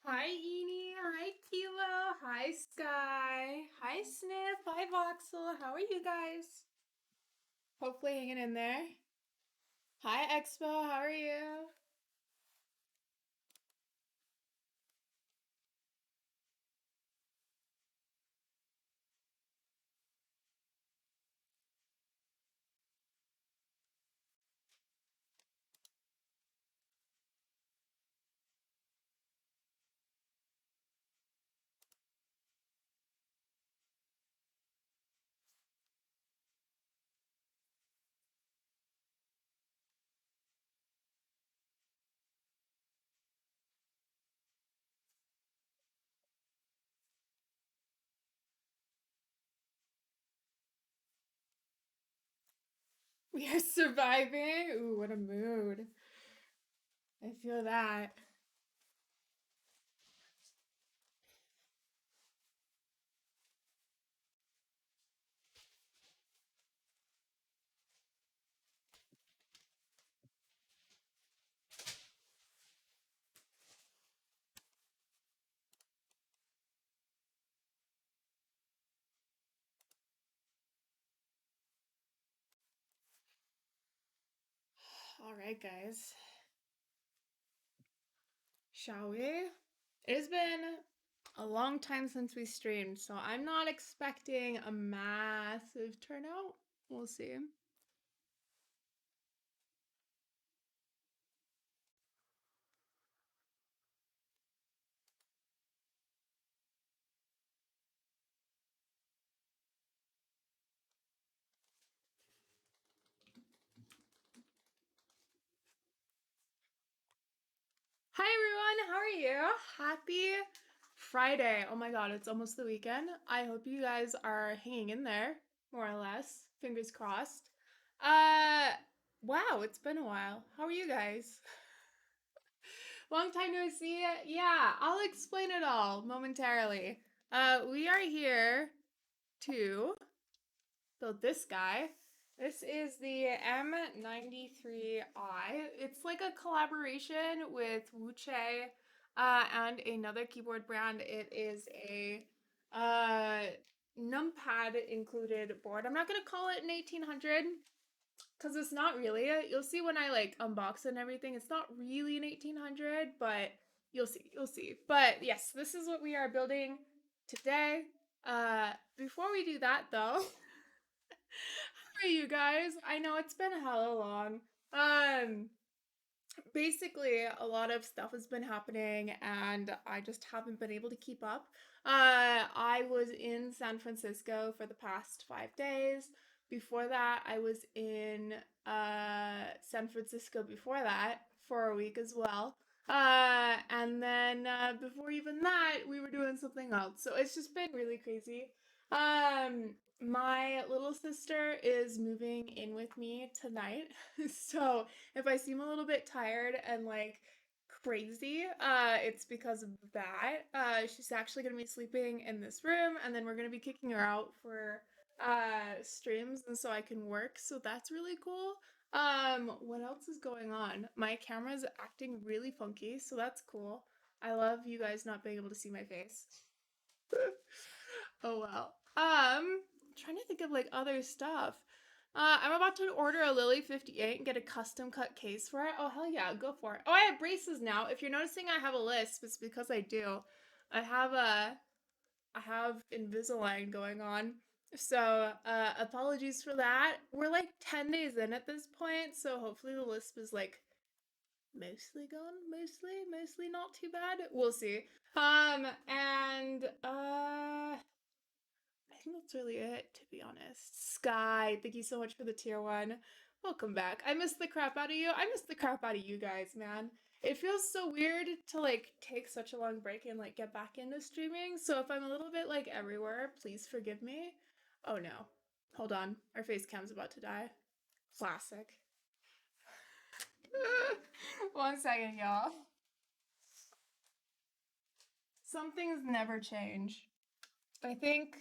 Hi, Eni. Hi, Kilo. Hi, Sky. Hi, Sniff. Hi, Voxel. How are you guys? Hopefully hanging in there. Hi, Expo. How are you? We are surviving. Ooh, what a mood. I feel that. All right, guys. Shall we? It has been a long time since we streamed, so I'm not expecting a massive turnout. We'll see. Hi everyone, how are you? Happy Friday. Oh my god, it's almost the weekend. I hope you guys are hanging in there, more or less. Fingers crossed. Uh wow, it's been a while. How are you guys? Long time no see. Yeah, I'll explain it all momentarily. We are here to build this guy. This is the M93i. It's like a collaboration with Wuche and another keyboard brand. It is a uh, numpad included board. I'm not gonna call it an 1800 because it's not really. You'll see when I like unbox it and everything. It's not really an 1800, but you'll see. You'll see. But yes, this is what we are building today. Before we do that though. How are you guys? I know it's been hella long. Um, Basically, a lot of stuff has been happening, and I just haven't been able to keep up. I was in San Francisco for the past 5 days. Before that, I was in San Francisco before that for a week as well. And then before even that, we were doing something else. So it's just been really crazy. My little sister is moving in with me tonight. So if I seem a little bit tired and like crazy, it's because of that. She's actually gonna be sleeping in this room, and then we're gonna be kicking her out for streams, and so I can work. So that's really cool. What else is going on? My camera's acting really funky, so that's cool. I love you guys not being able to see my face. Oh well. Trying to think of like other stuff. I'm about to order a Lily 58 and get a custom cut case for it. Oh hell yeah, go for it. Oh, I have braces now. If you're noticing I have a lisp, it's because I do. I have a I have Invisalign going on. So, apologies for that. We're like 10 days in at this point, so hopefully the lisp is like mostly gone, mostly not too bad. We'll see. And I think that's really it, to be honest. Sky, thank you so much for the tier one. Welcome back. I missed the crap out of you. I missed the crap out of you guys, man. It feels so weird to like take such a long break and like get back into streaming. So if I'm a little bit like everywhere, please forgive me. Oh no. Hold on. Our face cam's about to die. Classic. 1 second, y'all. Some things never change. I think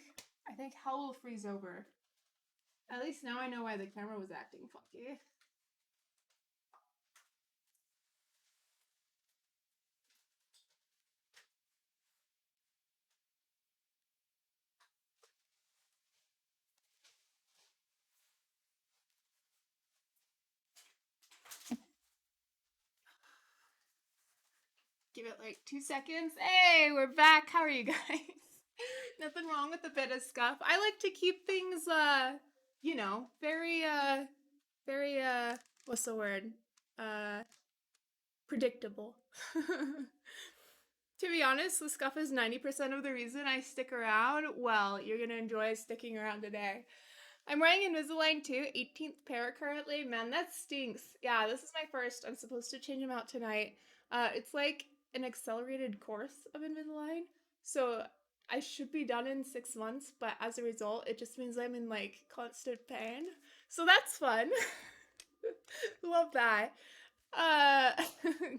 I think hell will freeze over. At least now I know why the camera was acting funky. Give it like 2 seconds. Hey, we're back. How are you guys? Nothing wrong with a bit of scuff. I like to keep things, very, what's the word? Uh, predictable. To be honest, the scuff is 90% of the reason I stick around. Well, you're gonna enjoy sticking around today. I'm wearing Invisalign too, 18th pair currently. Man, that stinks. Yeah, this is my first. I'm supposed to change them out tonight. It's like an accelerated course of Invisalign. So I should be done in 6 months, but as a result, it just means I'm in like constant pain. So that's fun. Love that. Uh,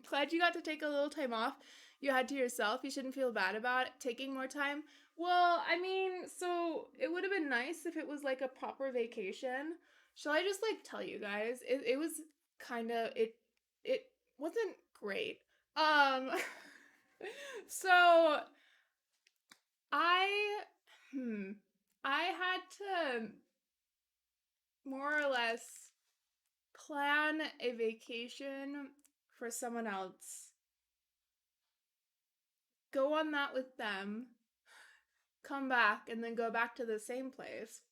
glad you got to take a little time off. You had to yourself. You shouldn't feel bad about it, taking more time. Well, I mean, so it would have been nice if it was like a proper vacation. Shall I just like tell you guys? It was kind of it wasn't great. Um so I hmm I had to more or less plan a vacation for someone else, go on that with them, come back, and then go back to the same place.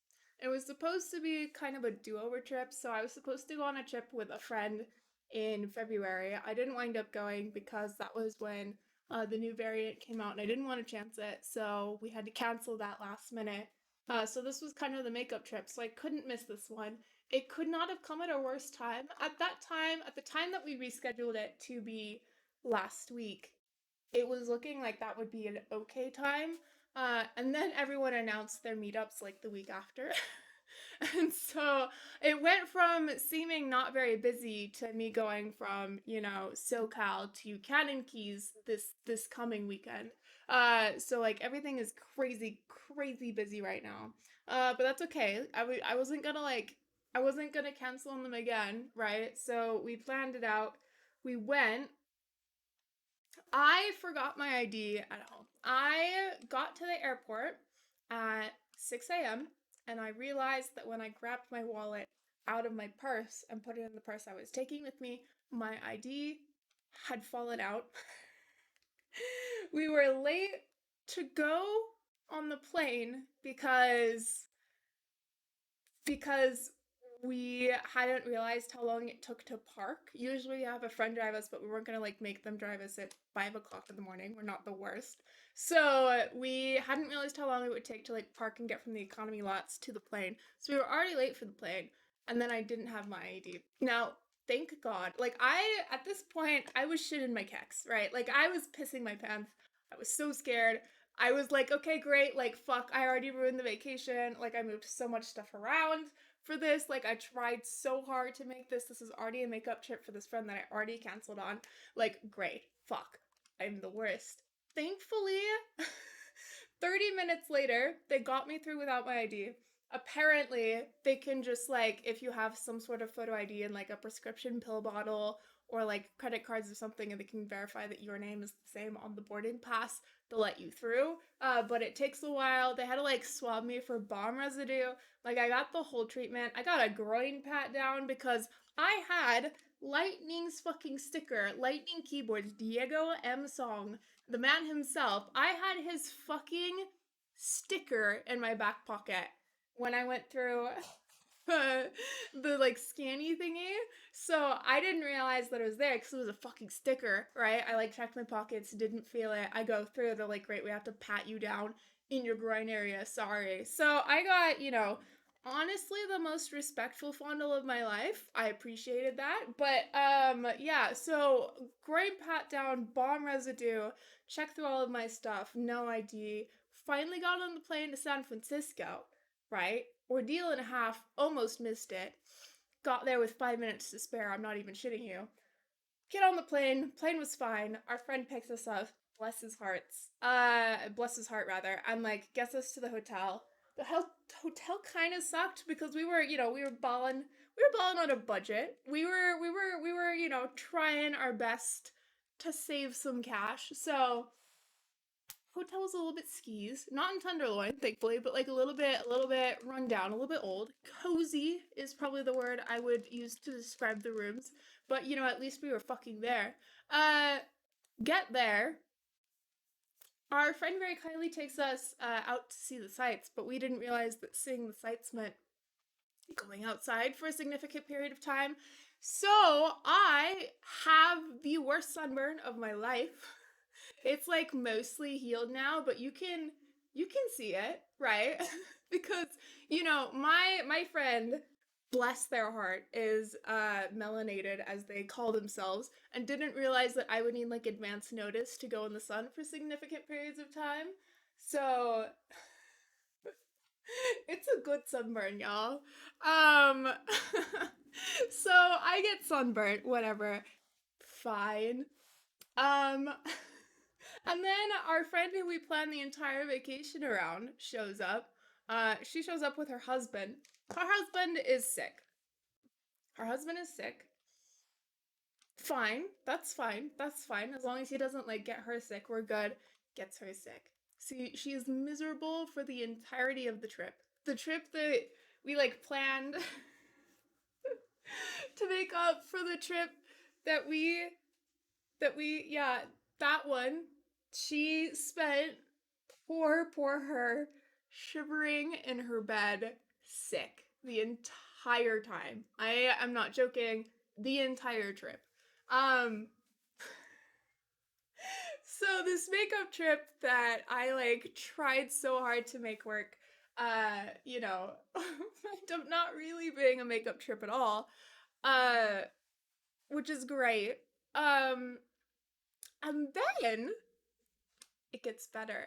It was supposed to be kind of a do-over trip, so I was supposed to go on a trip with a friend in February. I didn't wind up going because that was when the new variant came out, and I didn't want to chance it, so we had to cancel that last minute. So this was kind of the makeup trip, so I couldn't miss this one. It could not have come at a worse time. At the time that we rescheduled it to be last week, it was looking like that would be an okay time. And then everyone announced their meetups like the week after. And so it went from seeming not very busy to me going from, SoCal to Cannon Keys this coming weekend. So like everything is crazy, crazy busy right now. But that's okay. I wasn't gonna cancel on them again, right? So we planned it out. We went. I forgot my ID at home. I got to the airport at 6 a.m. and I realized that when I grabbed my wallet out of my purse and put it in the purse I was taking with me, my ID had fallen out. We were late to go on the plane because we hadn't realized how long it took to park. Usually we have a friend drive us, but we weren't gonna like make them drive us at 5 o'clock in the morning. We're not the worst. So we hadn't realized how long it would take to like park and get from the economy lots to the plane. So we were already late for the plane. And then I didn't have my ID. Now, thank God. Like at this point, I was shitting my kecks, right? Like I was pissing my pants. I was so scared. I was like, okay, great. Like, fuck, I already ruined the vacation. Like, I moved so much stuff around for this. Like, I tried so hard to make this. This is already a makeup trip for this friend that I already canceled on. Like, great. Fuck. I'm the worst. Thankfully, 30 minutes later, they got me through without my ID. Apparently, they can just, like, if you have some sort of photo ID in, like, a prescription pill bottle or, like, credit cards or something, and they can verify that your name is the same on the boarding pass, they'll let you through. But it takes a while. They had to, like, swab me for bomb residue. Like, I got the whole treatment. I got a groin pat down because I had Lightning's fucking sticker, Lightning Keyboards, Diego M. Song, the man himself. I had his fucking sticker in my back pocket when I went through the like scanny thingy. So I didn't realize that it was there because it was a fucking sticker, right? I like checked my pockets, didn't feel it. I go through, they're like, great, we have to pat you down in your groin area. Sorry. So I got, honestly the most respectful fondle of my life. I appreciated that. But yeah, so groin pat down, bomb residue, check through all of my stuff, no ID. Finally got on the plane to San Francisco, right? Ordeal and a half, almost missed it. Got there with 5 minutes to spare, I'm not even shitting you. Get on the plane was fine. Our friend picks us up, bless his heart rather, and like gets us to the hotel. The hotel kind of sucked because we were balling on a budget. We were trying our best to save some cash. So hotel was a little bit skis, not in Tenderloin, thankfully, but like a little bit run down, a little bit old. Cozy is probably the word I would use to describe the rooms, but at least we were fucking there. Uh, Get there. Our friend very kindly takes us out to see the sights, but we didn't realize that seeing the sights meant going outside for a significant period of time. So I have the worst sunburn of my life. It's like mostly healed now, but you can see it, right? Because my friend, bless their heart, is melanated as they call themselves, and didn't realize that I would need like advance notice to go in the sun for significant periods of time. So it's a good sunburn, y'all. Um so I get sunburnt, whatever. Fine. Um and then our friend who we planned the entire vacation around shows up. She shows up with her husband. Her husband is sick. Her husband is sick. Fine. That's fine. That's fine. As long as he doesn't like get her sick, we're good. Gets her sick. See, she is miserable for the entirety of the trip. The trip that we like planned to make up for the trip that we yeah, that one. She spent, poor her, shivering in her bed, sick the entire time. I am not joking, the entire trip. Um so this makeup trip that I like tried so hard to make work, end up not really being a makeup trip at all. Uh which is great. Um and then it gets better.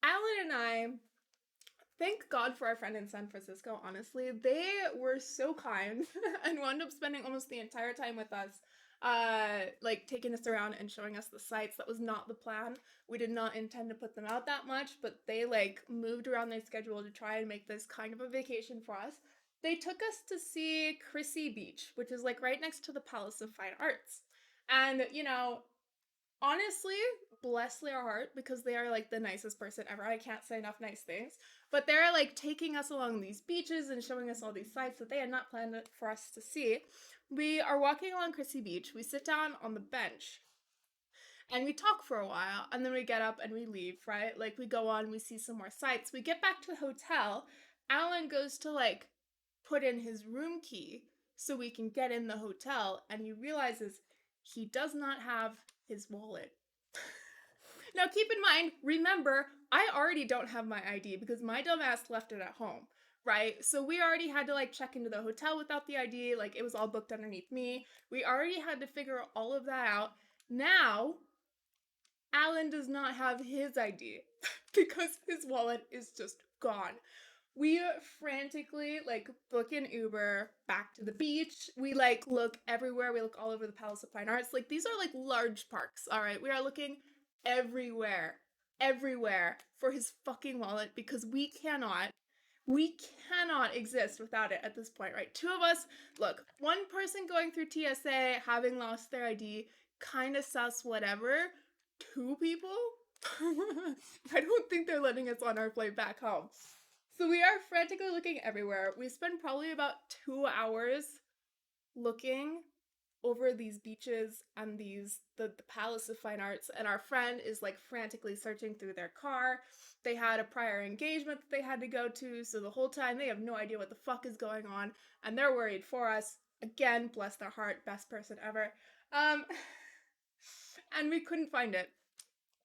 Alan and I, thank God for our friend in San Francisco, honestly. They were so kind and wound up spending almost the entire time with us, like taking us around and showing us the sights. That was not the plan. We did not intend to put them out that much, but they like moved around their schedule to try and make this kind of a vacation for us. They took us to see Chrissy Beach, which is like right next to the Palace of Fine Arts. And, honestly, bless their heart, because they are like the nicest person ever. I can't say enough nice things. But they're like taking us along these beaches and showing us all these sights that they had not planned for us to see. We are walking along Chrissy Beach. We sit down on the bench and we talk for a while, and then we get up and we leave, right? Like we go on, we see some more sights. We get back to the hotel. Alan goes to like put in his room key so we can get in the hotel, and he realizes he does not have his wallet. Now, keep in mind, remember, I already don't have my ID because my dumbass left it at home, right? So we already had to like check into the hotel without the ID. Like it was all booked underneath me. We already had to figure all of that out. Now, Alan does not have his ID because his wallet is just gone. We frantically like book an Uber back to the beach. We like look everywhere. We look all over the Palace of Fine Arts. Like these are like large parks. All right, we are looking everywhere, everywhere for his fucking wallet, because we cannot exist without it at this point, right? Two of us, look, one person going through TSA having lost their ID, kind of sus, whatever. Two people? I don't think they're letting us on our flight back home. So we are frantically looking everywhere. We spend probably about 2 hours looking over these beaches and the Palace of Fine Arts, and our friend is like frantically searching through their car. They had a prior engagement that they had to go to, so the whole time they have no idea what the fuck is going on, and they're worried for us. Again, bless their heart, best person ever. Um and we couldn't find it.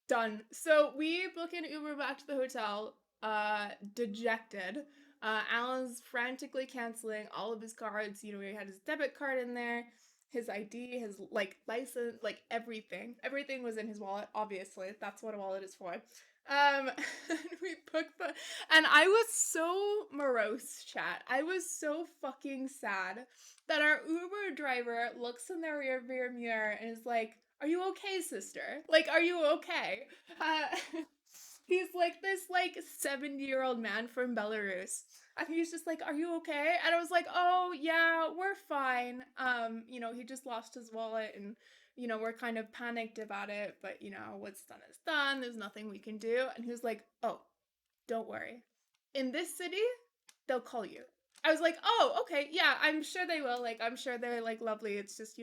Done. So we book an Uber back to the hotel, dejected. Alan's frantically canceling all of his cards. He had his debit card in there, his ID, his like license, like everything. Everything was in his wallet, obviously. That's what a wallet is for. We booked and I was so morose, chat. I was so fucking sad that our Uber driver looks in their rear mirror and is like, "Are you okay, sister? Like, are you okay?" Uh, he's like this like 70-year-old man from Belarus. And he's just like, "Are you okay?" And I was like, "Oh yeah, we're fine." He just lost his wallet, and we're kind of panicked about it, but what's done is done. There's nothing we can do. And he was like, "Oh, don't worry. In this city, they'll call you." I was like, "Oh, okay, yeah, I'm sure they will. Like, I'm sure they're like lovely. It's just,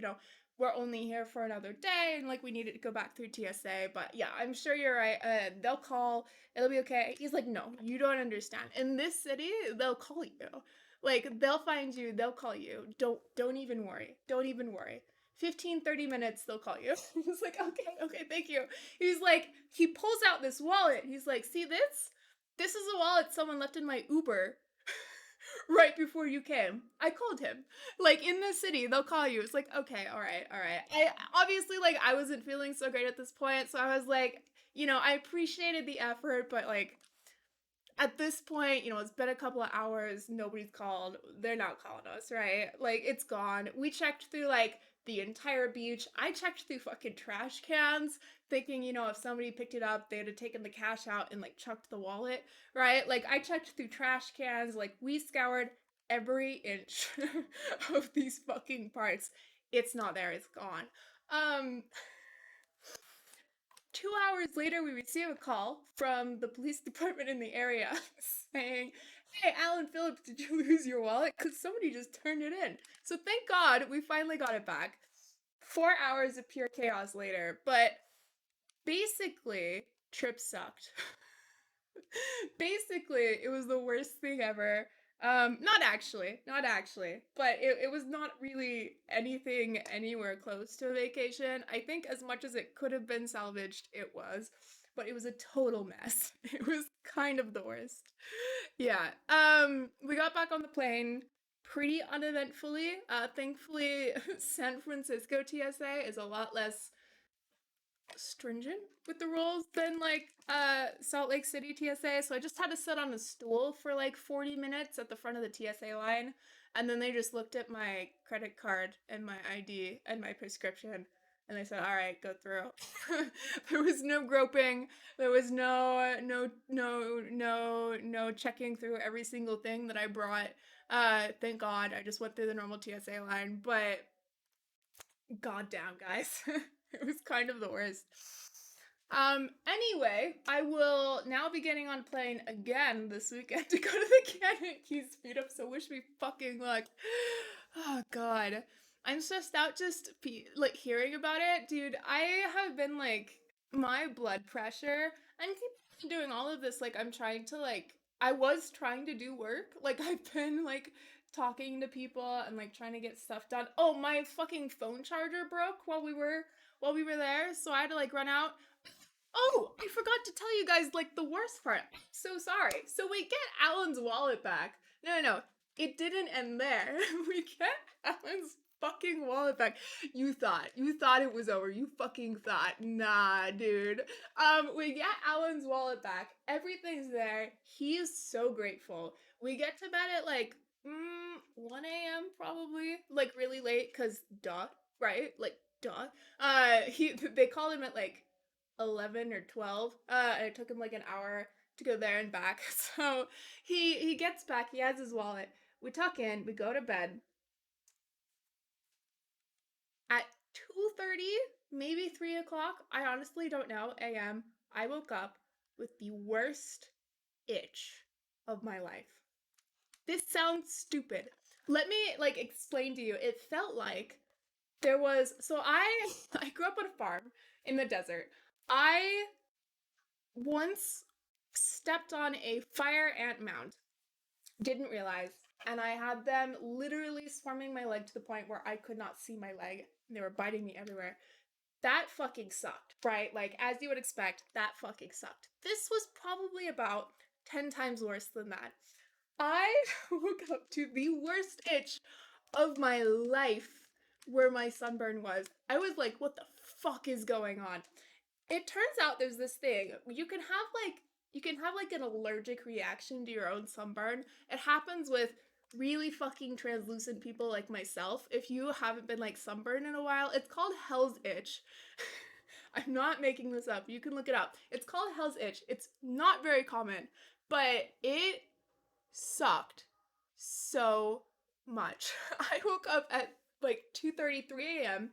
we're only here for another day and like we needed to go back through TSA. But yeah, I'm sure you're right. They'll call, it'll be okay. He's like, no, you don't understand. In this city, they'll call you. Like they'll find you, they'll call you. Don't even worry. Don't even worry. 15, 30 minutes, they'll call you. He's like, okay, thank you. He's like, he pulls out this wallet. He's like, see this? This is a wallet someone left in my Uber right before you came. I called him. Like in the city, they'll call you. It's like, okay, all right, all right. I obviously like I wasn't feeling so great at this point, so I was like, I appreciated the effort, but like at this point, it's been a couple of hours, nobody's called. They're not calling us, right? Like it's gone. We checked through like the entire beach. I checked through fucking trash cans, thinking, if somebody picked it up, they'd have taken the cash out and like chucked the wallet, right? Like I checked through trash cans, like we scoured every inch of these fucking parts. It's not there, it's gone. Um 2 hours later, we receive a call from the police department in the area saying, hey, Alan Phillips, did you lose your wallet? Because somebody just turned it in. So thank God we finally got it back. 4 hours of pure chaos later. But basically, trip sucked. Basically, it was the worst thing ever. Not actually, but it was not really anything anywhere close to a vacation. I think as much as it could have been salvaged, it was, but it was a total mess. It was kind of the worst. Yeah. We got back on the plane pretty uneventfully. Thankfully, San Francisco TSA is a lot less stringent with the rules than like Salt Lake City TSA. So I just had to sit on a stool for like 40 minutes at the front of the TSA line. And then they just looked at my credit card and my ID and my prescription. And they said, all right, go through. There was no groping. There was no checking through every single thing that I brought. Thank God. I just went through the normal TSA line. But goddamn, guys. It was kind of the worst. Anyway, I will now be getting on a plane again this weekend to go to the Canada Keys meetup, so wish me fucking luck. Oh god. I'm stressed out just like hearing about it. Dude, I have been like my blood pressure and keep doing all of this like I'm trying to like I was trying to do work. Like I've been like talking to people and like trying to get stuff done. Oh, my fucking phone charger broke while we were there, so I had to like run out. Oh, I forgot to tell you guys like the worst part. I'm so sorry. So we get Alan's wallet back. No. It didn't end there. We get Alan's fucking wallet back. You thought it was over. You fucking thought. Nah, dude. We get Alan's wallet back. Everything's there. He is so grateful. We get to bed at like 1 a.m. probably, like really late, cause duh, right? Like duh. They called him at like 11 or 12. And it took him like an hour to go there and back. So he gets back, he has his wallet. We tuck in, we go to bed. At 2:30, maybe 3 o'clock, I honestly don't know, a.m., I woke up with the worst itch of my life. This sounds stupid. Let me like explain to you. It felt like there was so I grew up on a farm in the desert. I once stepped on a fire ant mound, didn't realize, and I had them literally swarming my leg to the point where I could not see my leg. They were biting me everywhere. That fucking sucked, right? Like, as you would expect, that fucking sucked. This was probably about 10 times worse than that. I woke up to the worst itch of my life where my sunburn was. I was like, what the fuck is going on? It turns out there's this thing. You can have like an allergic reaction to your own sunburn. It happens with really fucking translucent people like myself. If you haven't been like sunburned in a while, it's called Hell's Itch. I'm not making this up. You can look it up. It's called Hell's Itch. It's not very common, but it sucked so much. I woke up at like 2:33 a.m.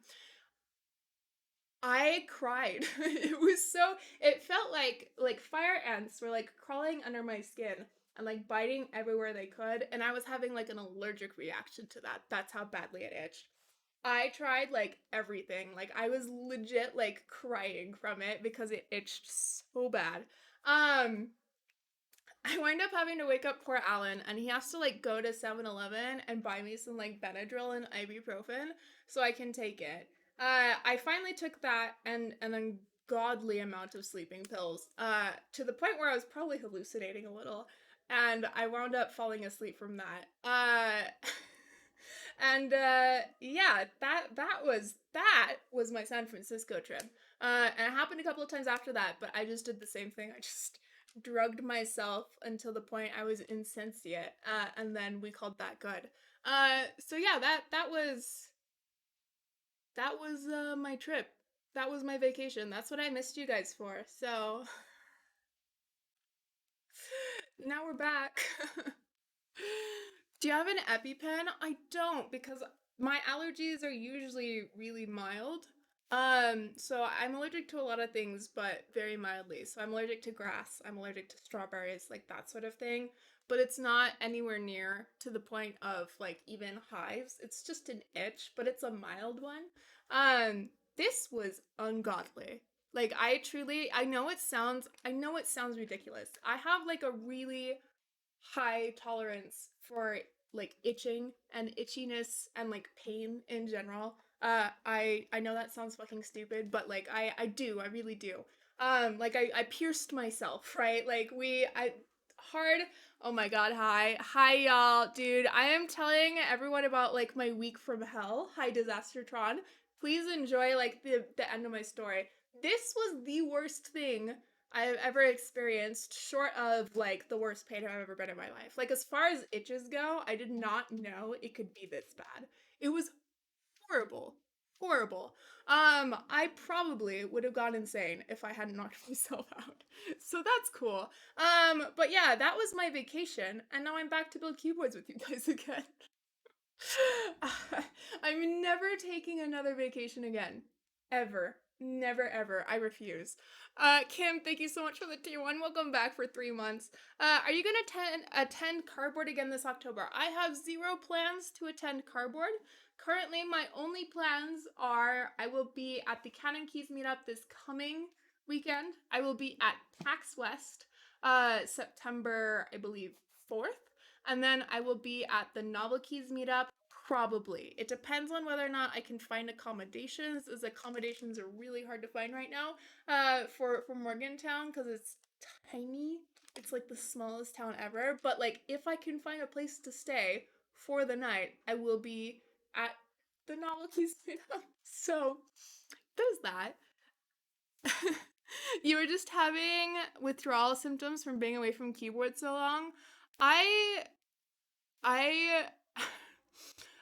I cried. It felt like fire ants were like crawling under my skin and like biting everywhere they could, and I was having like an allergic reaction to that. That's how badly it itched. I tried like everything. Like I was legit like crying from it because it itched so bad. Um I wind up having to wake up poor Alan and he has to like go to 7-Eleven and buy me some like Benadryl and ibuprofen so I can take it. I finally took that and an ungodly amount of sleeping pills to the point where I was probably hallucinating a little and I wound up falling asleep from that. And yeah, that was my San Francisco trip. And it happened a couple of times after that, but I just did the same thing. I just drugged myself until the point I was insensate, and then we called that good. So yeah, that was my trip. That was my vacation. That's what I missed you guys for. So now we're back. Do you have an EpiPen? I don't because my allergies are usually really mild. So I'm allergic to a lot of things, but very mildly. So I'm allergic to grass, I'm allergic to strawberries, like that sort of thing. But it's not anywhere near to the point of like even hives. It's just an itch, but it's a mild one. Um, this was ungodly. Like I know it sounds ridiculous. I have like a really high tolerance for like itching and itchiness and like pain in general. I know that sounds fucking stupid, but like I really do. Like I pierced myself, right? Like we I hard. Oh my god, hi y'all, dude. I am telling everyone about like my week from hell. Hi Disastertron. Please enjoy like the end of my story. This was the worst thing I've ever experienced, short of like the worst pain I've ever been in my life. Like as far as itches go, I did not know it could be this bad. It was horrible. Horrible. I probably would have gone insane if I hadn't knocked myself out. So that's cool. But yeah, that was my vacation, and now I'm back to build keyboards with you guys again. I'm never taking another vacation again. Ever. Never ever. I refuse. Kim, thank you so much for the tier one. Welcome back for 3 months. Are you gonna attend cardboard again this October? I have zero plans to attend cardboard. Currently, my only plans are I will be at the Canon Keys meetup this coming weekend. I will be at PAX West, September, I believe, 4th. And then I will be at the Novel Keys meetup. Probably. It depends on whether or not I can find accommodations, as accommodations are really hard to find right now for Morgantown because it's tiny. It's like the smallest town ever. But like if I can find a place to stay for the night, I will be at the Novel Keys meetup. So there's that. You were just having withdrawal symptoms from being away from keyboard so long. I I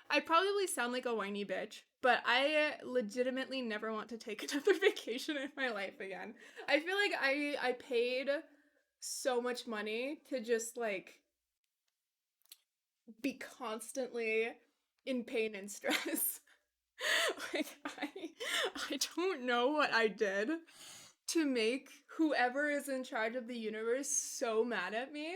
I probably sound like a whiny bitch, but I legitimately never want to take another vacation in my life again. I feel like I paid so much money to just like be constantly in pain and stress. Like I don't know what I did to make whoever is in charge of the universe so mad at me.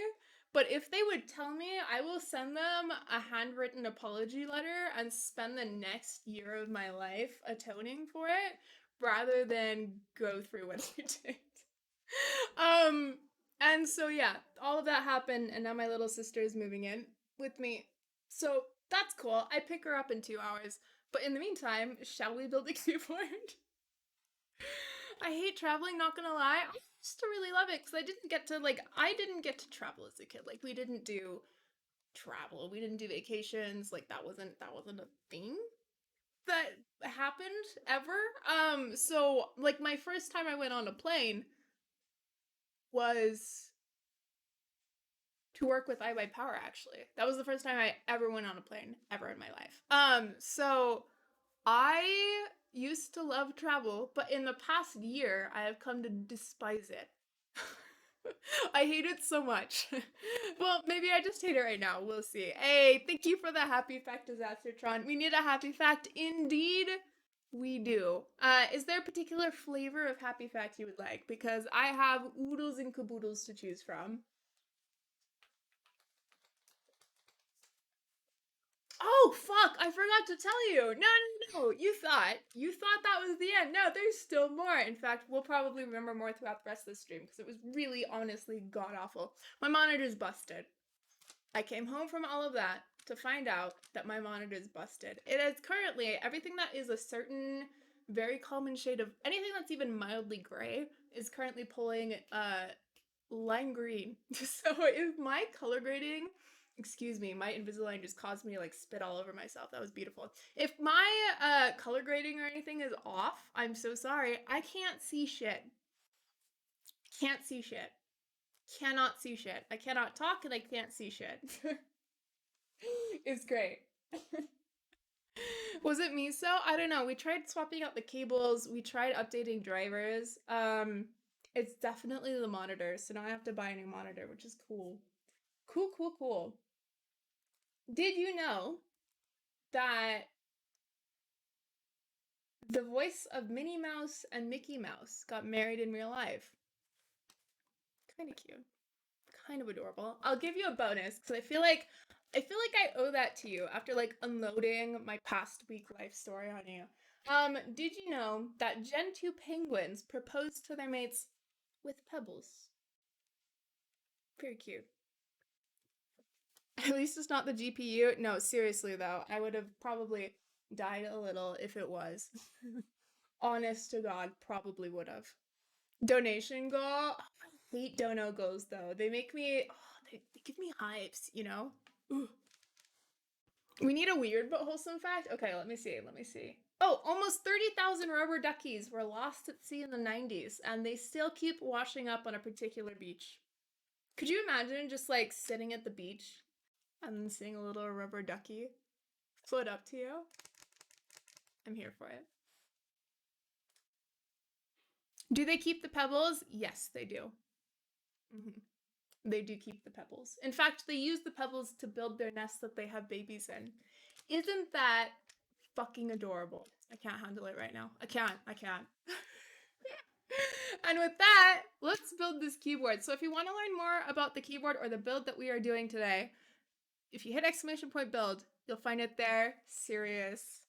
But if they would tell me, I will send them a handwritten apology letter and spend the next year of my life atoning for it rather than go through what I did. Um, and so yeah, all of that happened, and now my little sister is moving in with me. So that's cool. I pick her up in 2 hours. But in the meantime, shall we build a keyboard? I hate traveling, not gonna lie. I used to really love it because I didn't get to travel as a kid. Like we didn't do travel. We didn't do vacations. Like that wasn't a thing that happened ever. So like my first time I went on a plane was to work with I by Power actually. That was the first time I ever went on a plane ever in my life. So I used to love travel, but in the past year, I have come to despise it. I hate it so much. Well, maybe I just hate it right now. We'll see. Hey, thank you for the happy fact, Disastertron. We need a happy fact. Indeed, we do. Is there a particular flavor of happy fact you would like? Because I have oodles and caboodles to choose from. Oh fuck, I forgot to tell you. No. You thought that was the end. No, there's still more. In fact, we'll probably remember more throughout the rest of the stream because it was really honestly god awful. My monitor's busted. I came home from all of that to find out that my monitor's busted. It is currently everything that is a certain very common shade of anything that's even mildly gray is currently pulling lime green. So if my color grading, excuse me, my Invisalign just caused me to like spit all over myself. That was beautiful. If my color grading or anything is off, I'm so sorry. I can't see shit. Can't see shit. Cannot see shit. I cannot talk and I can't see shit. It's great. Was it me? So I don't know. We tried swapping out the cables. We tried updating drivers. It's definitely the monitor. So now I have to buy a new monitor, which is cool. Cool. Did you know that the voice of Minnie Mouse and Mickey Mouse got married in real life? Kind of cute. Kind of adorable. I'll give you a bonus because I owe that to you after like unloading my past week life story on you. Did you know that Gen 2 penguins proposed to their mates with pebbles? Very cute. At least it's not the GPU. No, seriously though, I would have probably died a little if it was. Honest to God, probably would have. Donation goal. Oh, I hate dono goals though. They make me. Oh, they give me hives. You know. Ooh. We need a weird but wholesome fact. Okay, let me see. Oh, almost 30,000 rubber duckies were lost at sea in the 90s, and they still keep washing up on a particular beach. Could you imagine just like sitting at the beach and then seeing a little rubber ducky float up to you? I'm here for it. Do they keep the pebbles? Yes, they do. Mm-hmm. They do keep the pebbles. In fact, they use the pebbles to build their nest that they have babies in. Isn't that fucking adorable? I can't handle it right now. I can't. And with that, let's build this keyboard. So if you want to learn more about the keyboard or the build that we are doing today, if you hit exclamation point build, you'll find it there. Serious.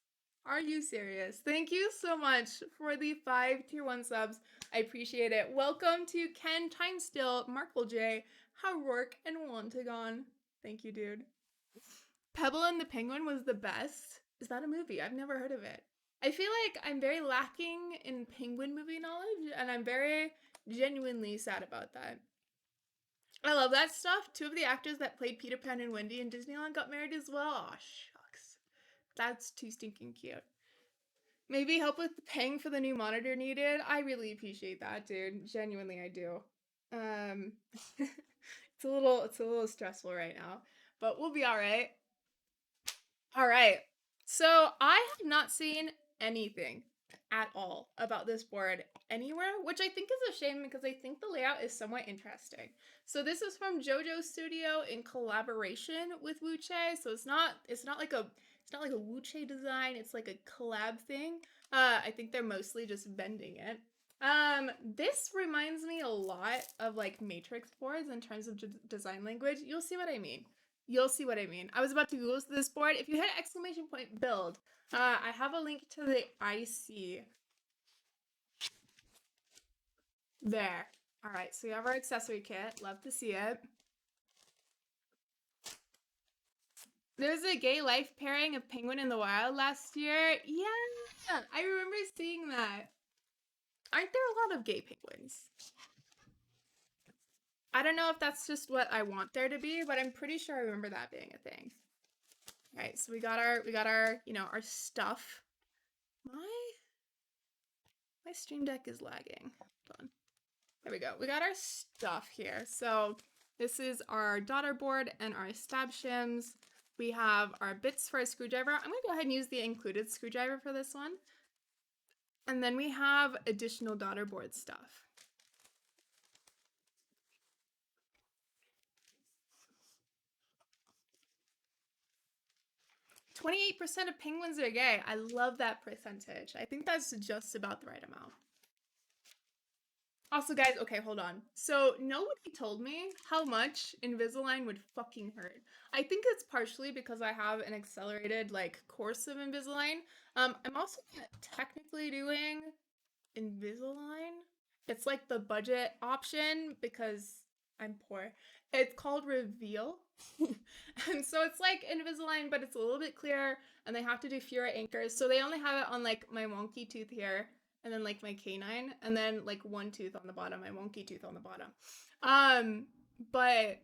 Are you serious? Thank you so much for the 5 tier 1 subs. I appreciate it. Welcome to Ken, Time Still, Markle J, Howrourke, and Wantagon. Thank you, dude. Pebble and the Penguin was the best. Is that a movie? I've never heard of it. I feel like I'm very lacking in penguin movie knowledge, and I'm very genuinely sad about that. I love that stuff. 2 of the actors that played Peter Pan and Wendy in Disneyland got married as well. Aw, shucks. That's too stinking cute. Maybe help with paying for the new monitor needed. I really appreciate that, dude. Genuinely, I do. It's a little stressful right now, but we'll be all right. All right. So I have not seen anything at all about this board anywhere, which I think is a shame because I think the layout is somewhat interesting. So this is from JoJo Studio in collaboration with Wuche. So it's not like a Wuche design. It's like a collab thing. I think they're mostly just bending it. This reminds me a lot of like matrix boards in terms of design language. You'll see what I mean. I was about to Google this board. If you hit exclamation point build, I have a link to the IC. There. All right, so we have our accessory kit. Love to see it. There's a gay life pairing of Penguin in the Wild last year. Yeah, I remember seeing that. Aren't there a lot of gay penguins? I don't know if that's just what I want there to be, but I'm pretty sure I remember that being a thing. All right, so we got our, you know, our stuff. My Stream Deck is lagging. Hold on. There we go. We got our stuff here. So this is our daughter board and our stab shims. We have our bits for a screwdriver. I'm gonna go ahead and use the included screwdriver for this one. And then we have additional daughter board stuff. 28% of penguins are gay. I love that percentage. I think that's just about the right amount. Also, guys, okay, hold on. So, nobody told me how much Invisalign would fucking hurt. I think it's partially because I have an accelerated, like, course of Invisalign. I'm also not technically doing Invisalign. It's like the budget option because I'm poor. It's called Reveal. And so it's like Invisalign, but it's a little bit clearer and they have to do fewer anchors. So they only have it on like my wonky tooth here and then like my canine and then like one tooth on the bottom, my wonky tooth on the bottom. Um, but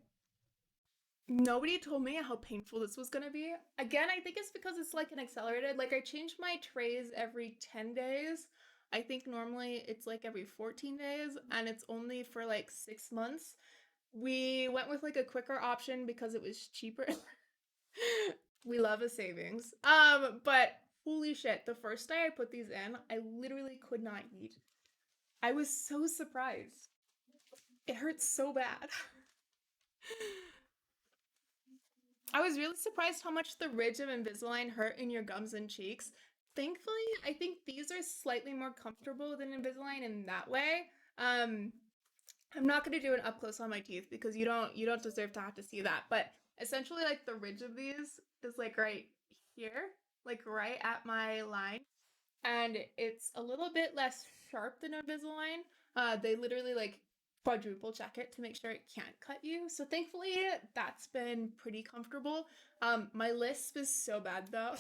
nobody told me how painful this was gonna be. Again, I think it's because it's like an accelerated. Like I change my trays every 10 days. I think normally it's like every 14 days and it's only for like 6 months. We went with like a quicker option because it was cheaper. We love a savings. But holy shit, the first day I put these in, I literally could not eat. I was so surprised. It hurts so bad. I was really surprised how much the ridge of Invisalign hurt in your gums and cheeks. Thankfully, I think these are slightly more comfortable than Invisalign in that way. Um, I'm not going to do an up close on my teeth because you don't deserve to have to see that. But essentially, like the ridge of these is like right here, like right at my line, and it's a little bit less sharp than Invisalign. They literally like quadruple check it to make sure it can't cut you. So thankfully, that's been pretty comfortable. My lisp is so bad though.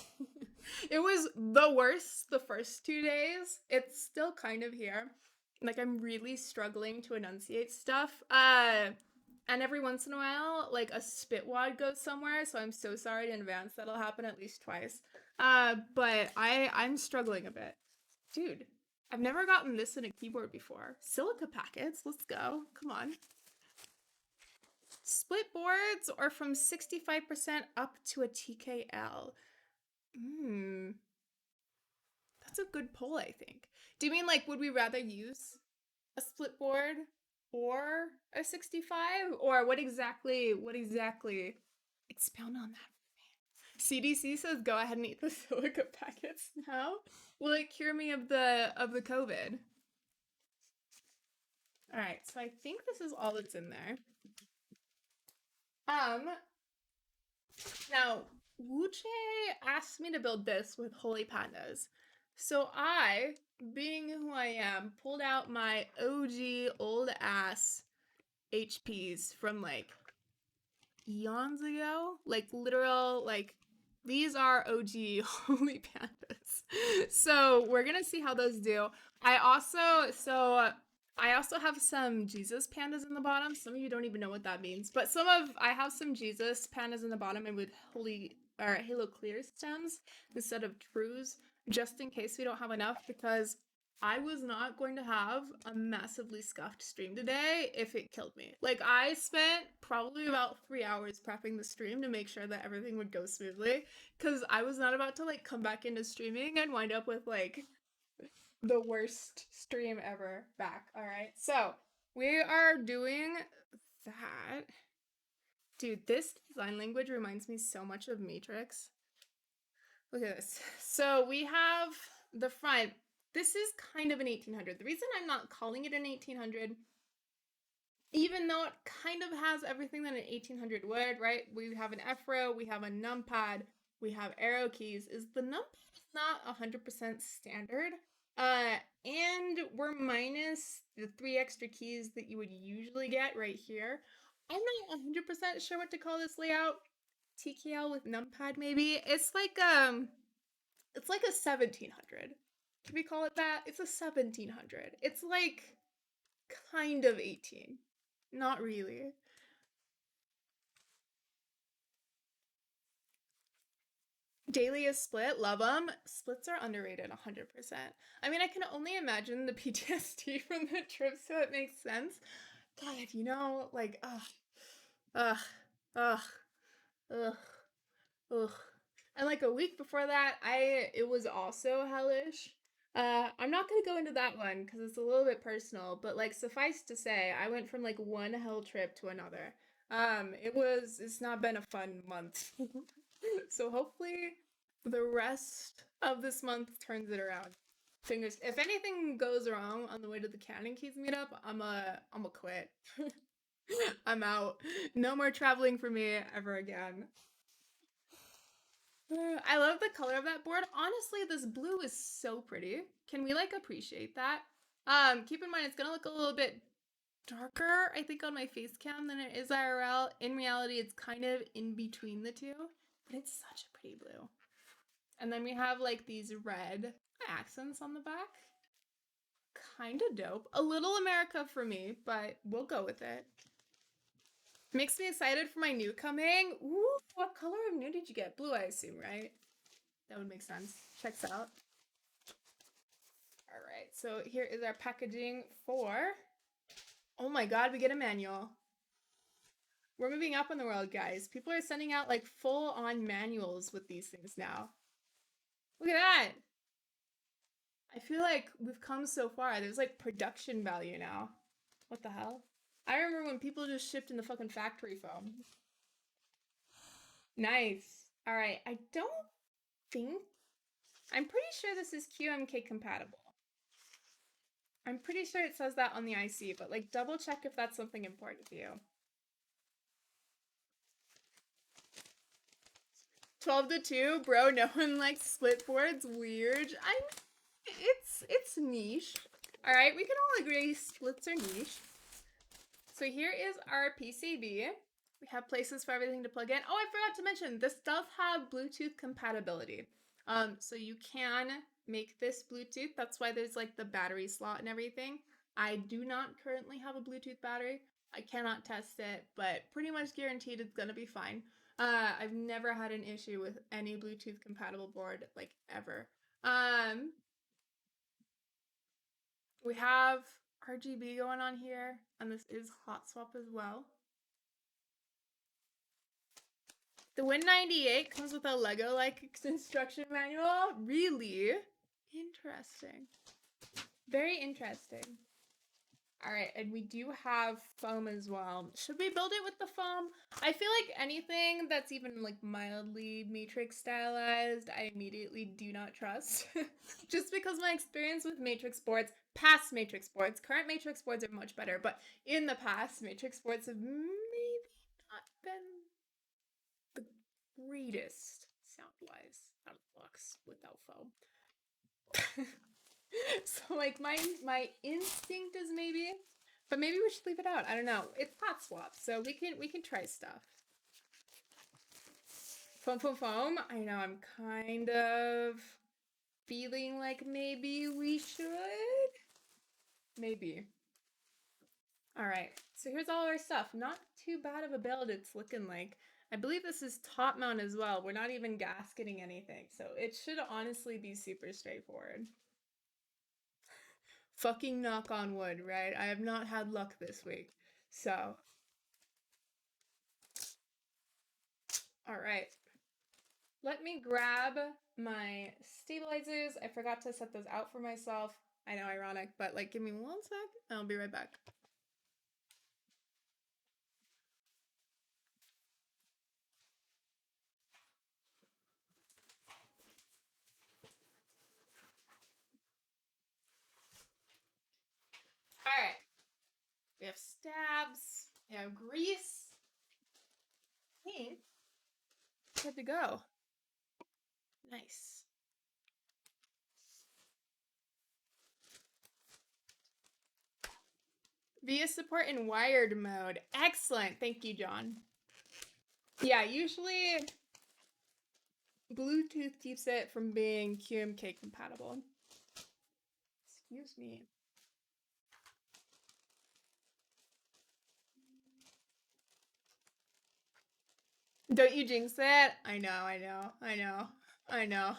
It was the worst the first 2 days. It's still kind of here. Like I'm really struggling to enunciate stuff. And every once in a while, like a spit wad goes somewhere. So I'm so sorry in advance. That'll happen at least twice. But I'm struggling a bit. Dude, I've never gotten this in a keyboard before. Silica packets, let's go. Come on. Split boards or from 65% up to a TKL. Hmm, that's a good poll, I think. Do you mean like would we rather use a split board or a 65? Or what exactly expound on that? CDC says go ahead and eat the silica packets now. Will it cure me of the COVID? All right, so I think this is all that's in there. Um, Now Wuche asked me to build this with holy pandas. So I, being who I am, pulled out my OG old ass HPs from like eons ago, like literal like these are OG holy pandas. So we're gonna see how those do. I also so I also have some Jesus pandas in the bottom. Some of you don't even know what that means, but I have some Jesus pandas in the bottom and with holy or halo clear stems instead of trues, just in case we don't have enough because I was not going to have a massively scuffed stream today if it killed me. Like, I spent probably about 3 hours prepping the stream to make sure that everything would go smoothly because I was not about to, like, come back into streaming and wind up with, like, the worst stream ever back. All right. So, we are doing that. Dude, this design language reminds me so much of Matrix. Look at this. So we have the front. This is kind of an 1800. The reason I'm not calling it an 1800, even though it kind of has everything that an 1800 would, right? We have an F row, we have a numpad, we have arrow keys, is the numpad is not 100% standard. And we're minus the 3 extra keys that you would usually get right here. I'm not 100% sure what to call this layout. TKL with numpad maybe. It's like a 1700. Can we call it that? It's a 1700. It's like kind of 18. Not really. Daily is split, love them. Splits are underrated 100%. I mean, I can only imagine the PTSD from the trip, so it makes sense. God, like, ugh, ugh, ugh, ugh. And like a week before that, it was also hellish. I'm not gonna go into that one because it's a little bit personal, but like suffice to say, I went from like one hell trip to another. It's not been a fun month. So hopefully the rest of this month turns it around. Fingers. If anything goes wrong on the way to the Cannon Keys meetup, I'm a quit. I'm out. No more traveling for me ever again. I love the color of that board. Honestly, this blue is so pretty. Can we like appreciate that? Keep in mind it's gonna look a little bit darker, I think, on my face cam than it is IRL. In reality, it's kind of in between the two, but it's such a pretty blue. And then we have like these red accents on the back. Kind of dope. A little America for me, but we'll go with it. Makes me excited for my new coming. Ooh, what color of new did you get? Blue, I assume, right? That would make sense. Checks out. All right, so here is our packaging for. Oh my god, we get a manual. We're moving up in the world, guys. People are sending out like full on manuals with these things now. Look at that. I feel like we've come so far. There's like production value now. What the hell? I remember when people just shipped in the fucking factory foam. Nice. All right, I don't think. I'm pretty sure this is QMK compatible. I'm pretty sure it says that on the IC, but like double check if that's something important to you. 12 to 2, bro. No one likes split boards. Weird. It's niche. All right, we can all agree splits are niche. So here is our PCB. We have places for everything to plug in. Oh, I forgot to mention, this does have Bluetooth compatibility. So you can make this Bluetooth. That's why there's like the battery slot and everything. I do not currently have a Bluetooth battery. I cannot test it, but pretty much guaranteed it's gonna be fine. I've never had an issue with any Bluetooth compatible board, like ever. We have RGB going on here, and this is hot swap as well. The Win98 comes with a Lego-like instruction manual. Really? Interesting. Very interesting. All right, and we do have foam as well. Should we build it with the foam? I feel like anything that's even like mildly matrix stylized, I immediately do not trust. Just because my experience with matrix boards, past matrix boards, current matrix boards are much better, but in the past, matrix boards have maybe not been the greatest sound-wise out of the box without foam. So like my instinct is maybe, but maybe we should leave it out. I don't know. It's hot swap, so we can try stuff. Foam, foam, foam. I know I'm kind of feeling like maybe we should. Maybe. All right. So here's all our stuff. Not too bad of a build it's looking like. I believe this is top mount as well. We're not even gasketing anything, so it should honestly be super straightforward. Fucking knock on wood, right? I have not had luck this week. So, all right. Let me grab my stabilizers. I forgot to set those out for myself. I know, ironic, but like, give me 1 sec and I'll be right back. All right. We have stabs. We have grease. Paint. Good to go. Nice. VIA support in wired mode. Excellent. Thank you, John. Yeah, usually Bluetooth keeps it from being QMK compatible. Excuse me. Don't you jinx it? I know, I know, I know, I know.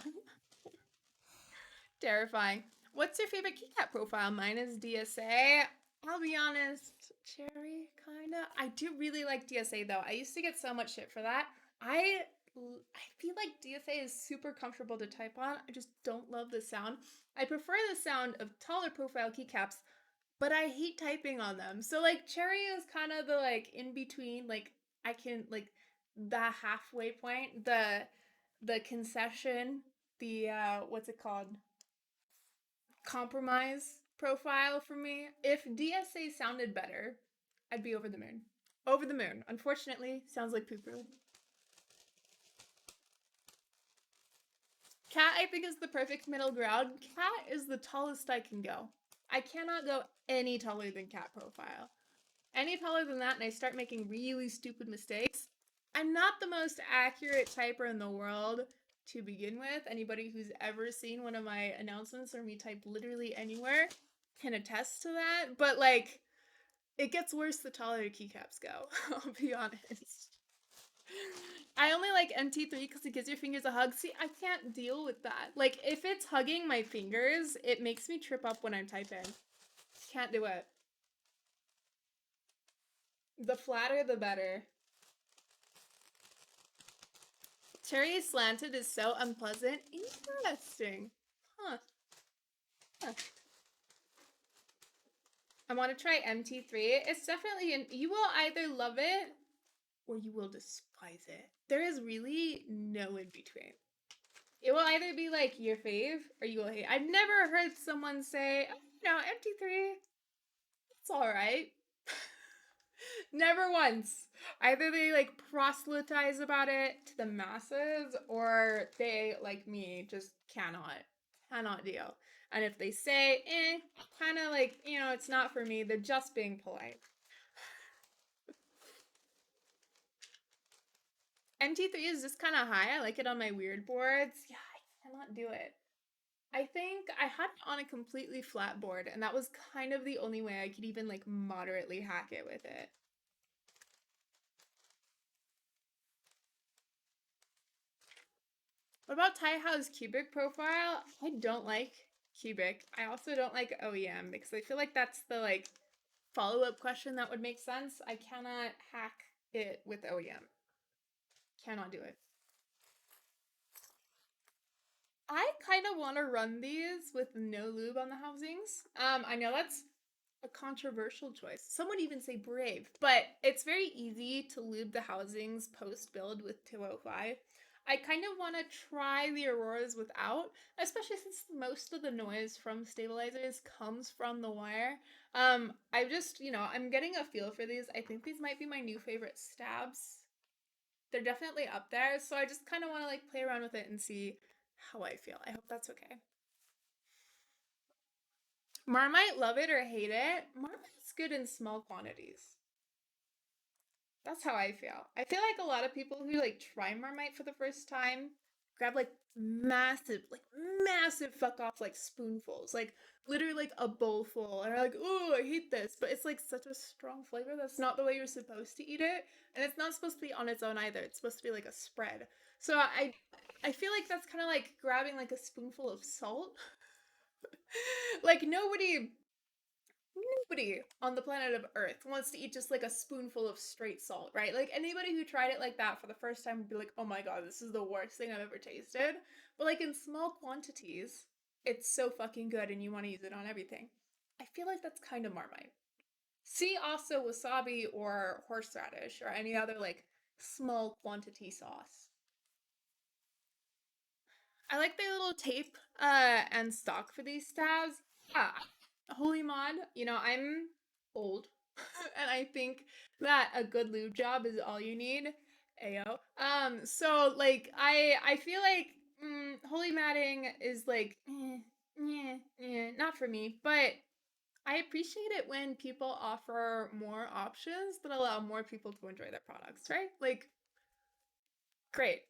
Terrifying. What's your favorite keycap profile? Mine is DSA. I'll be honest, cherry, kinda. I do really like DSA though. I used to get so much shit for that. I feel like DSA is super comfortable to type on. I just don't love the sound. I prefer the sound of taller profile keycaps, but I hate typing on them. So like cherry is kind of the like in between, like I can like the halfway point, the concession, the what's it called? compromise profile for me. If DSA sounded better, I'd be over the moon. Over the moon. Unfortunately, sounds like poo poo. Cat, I think, is the perfect middle ground. Cat is the tallest I can go. I cannot go any taller than cat profile. Any taller than that, and I start making really stupid mistakes. I'm not the most accurate typer in the world to begin with. Anybody who's ever seen one of my announcements or me type literally anywhere can attest to that. But like, it gets worse the taller your keycaps go. I'll be honest. I only like MT3 because it gives your fingers a hug. See, I can't deal with that. Like, if it's hugging my fingers, it makes me trip up when I'm typing. Can't do it. The flatter, the better. Cherry slanted is so unpleasant. Interesting. Huh. Huh. I want to try MT3. It's definitely you will either love it or you will despise it. There is really no in between. It will either be like your fave or you will hate. I've never heard someone say, oh, MT3, it's all right. Never once. Either they like proselytize about it to the masses or they, like me, just cannot deal. And if they say, kind of like, it's not for me, they're just being polite. MT3 is just kind of high. I like it on my weird boards. Yeah, I cannot do it. I think I had it on a completely flat board, and that was kind of the only way I could even like moderately hack it with it. What about Taihao's cubic profile? I don't like cubic. I also don't like OEM because I feel like that's the like follow-up question that would make sense. I cannot hack it with OEM. Cannot do it. I kind of want to run these with no lube on the housings. I know that's a controversial choice. Some would even say brave, but it's very easy to lube the housings post build with 205. I kind of want to try the Auroras without, especially since most of the noise from stabilizers comes from the wire. I just, I'm getting a feel for these. I think these might be my new favorite stabs. They're definitely up there, so I just kind of want to like play around with it and see how I feel. I hope that's okay. Marmite, love it or hate it. Marmite's good in small quantities. That's how I feel. I feel like a lot of people who like try Marmite for the first time grab like massive fuck off like spoonfuls, like literally like a bowl full, and are like, oh, I hate this. But it's like such a strong flavor. That's not the way you're supposed to eat it, and it's not supposed to be on its own either. It's supposed to be like a spread. So I feel like that's kind of like grabbing like a spoonful of salt. Like nobody on the planet of Earth wants to eat just like a spoonful of straight salt, right? Like anybody who tried it like that for the first time would be like, oh my god, this is the worst thing I've ever tasted. But like in small quantities, it's so fucking good and you want to use it on everything. I feel like that's kind of Marmite. See also wasabi or horseradish or any other like small quantity sauce. I like the little tape and stock for these stabs. Yeah, holy mod, I'm old and I think that a good lube job is all you need. Ayo. So like I feel like holy matting is like not for me, but I appreciate it when people offer more options that allow more people to enjoy their products, right? Like great.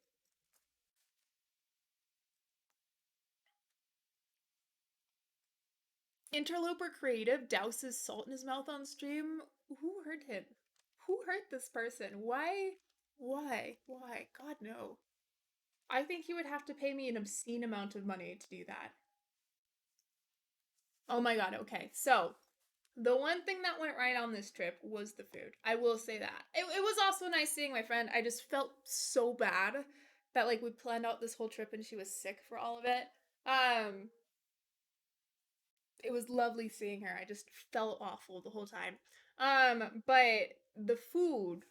Interloper Creative douses salt in his mouth on stream. Who hurt him? Who hurt this person? Why? Why? Why? God, no. I think he would have to pay me an obscene amount of money to do that. Oh my god, okay. So, the one thing that went right on this trip was the food. I will say that. It was also nice seeing my friend. I just felt so bad that like we planned out this whole trip and she was sick for all of it. Um, it was lovely seeing her. I just felt awful the whole time. But the food,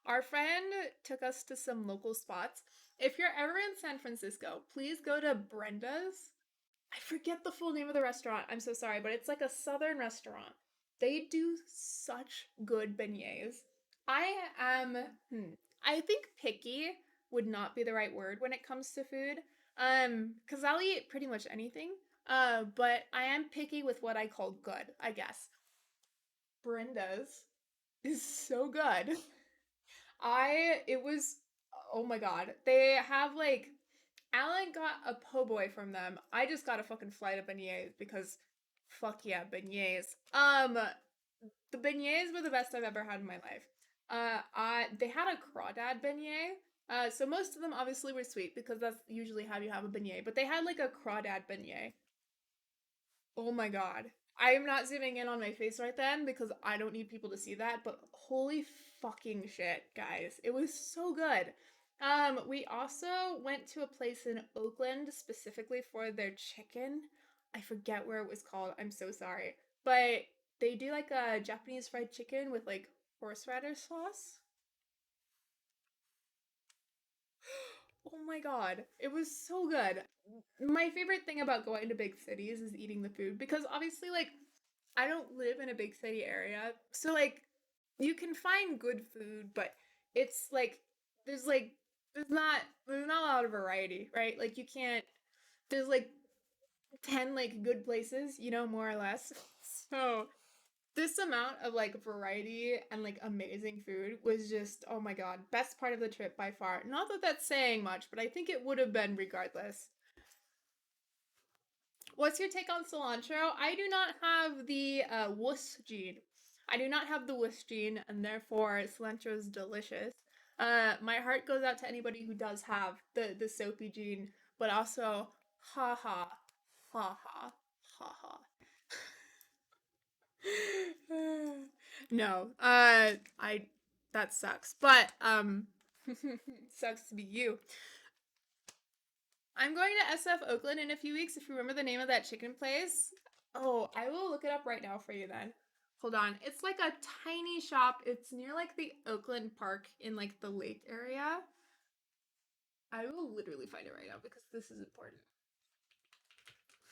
our friend took us to some local spots. If you're ever in San Francisco, please go to Brenda's. I forget the full name of the restaurant. I'm so sorry, but it's like a southern restaurant. They do such good beignets. I am, I think picky would not be the right word when it comes to food. Because I'll eat pretty much anything. But I am picky with what I call good, I guess. Brenda's is so good. It was, oh my God. They have like, Alan got a po' boy from them. I just got a fucking flight of beignets because fuck yeah, beignets. The beignets were the best I've ever had in my life. They had a crawdad beignet. So most of them obviously were sweet because that's usually how you have a beignet, but they had like a crawdad beignet. Oh my god. I am not zooming in on my face right then because I don't need people to see that, but holy fucking shit, guys. It was so good. We also went to a place in Oakland specifically for their chicken. I forget where it was called. I'm so sorry. But they do like a Japanese fried chicken with like horseradish sauce. Oh my god. It was so good. My favorite thing about going to big cities is eating the food because obviously like I don't live in a big city area. So like you can find good food, but it's there's like there's not a lot of variety, right? Like you can't there's like 10 like good places, you know, more or less. So this amount of like variety and like amazing food was just oh my god, best part of the trip by far. Not that that's saying much, but I think it would have been regardless. What's your take on cilantro? I do not have the wuss gene. I do not have the wuss gene, and therefore cilantro is delicious. My heart goes out to anybody who does have the soapy gene, but also, ha ha, ha ha, ha ha. No, I that sucks, but sucks to be you. I'm going to SF Oakland in a few weeks. If you remember the name of that chicken place, oh, I will look it up right now for you then. Hold on. It's like a tiny shop. It's near like the Oakland Park in like the lake area. I will literally find it right now because this is important.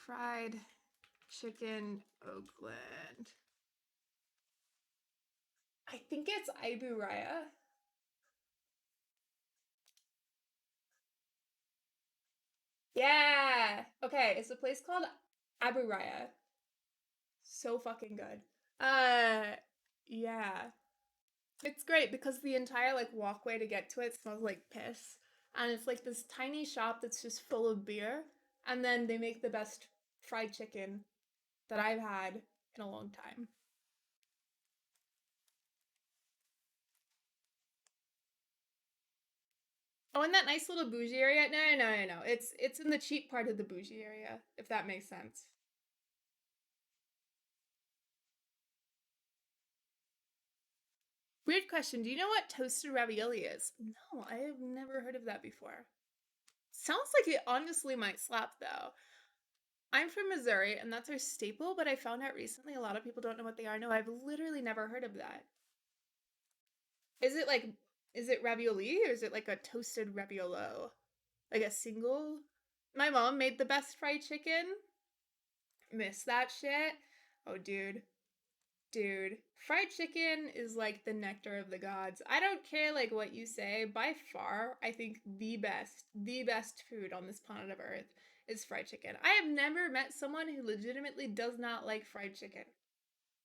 Fried chicken Oakland. I think it's Ibu Raya. Yeah. Okay, it's a place called Abu Raya. So fucking good. Yeah. It's great because the entire like walkway to get to it smells like piss. And it's like this tiny shop that's just full of beer. And then they make the best fried chicken that I've had in a long time. Oh, in that nice little bougie area? No, no, no, no, no. It's in the cheap part of the bougie area, if that makes sense. Weird question. Do you know what toasted ravioli is? No, I have never heard of that before. Sounds like it honestly might slap though. I'm from Missouri, and that's our staple, but I found out recently a lot of people don't know what they are. No, I've literally never heard of that. Is it like, is it ravioli or is it like a toasted raviolo? Like a single? My mom made the best fried chicken. Miss that shit. Oh, dude. Dude. Fried chicken is like the nectar of the gods. I don't care like what you say. By far, I think the best food on this planet of Earth is fried chicken. I have never met someone who legitimately does not like fried chicken.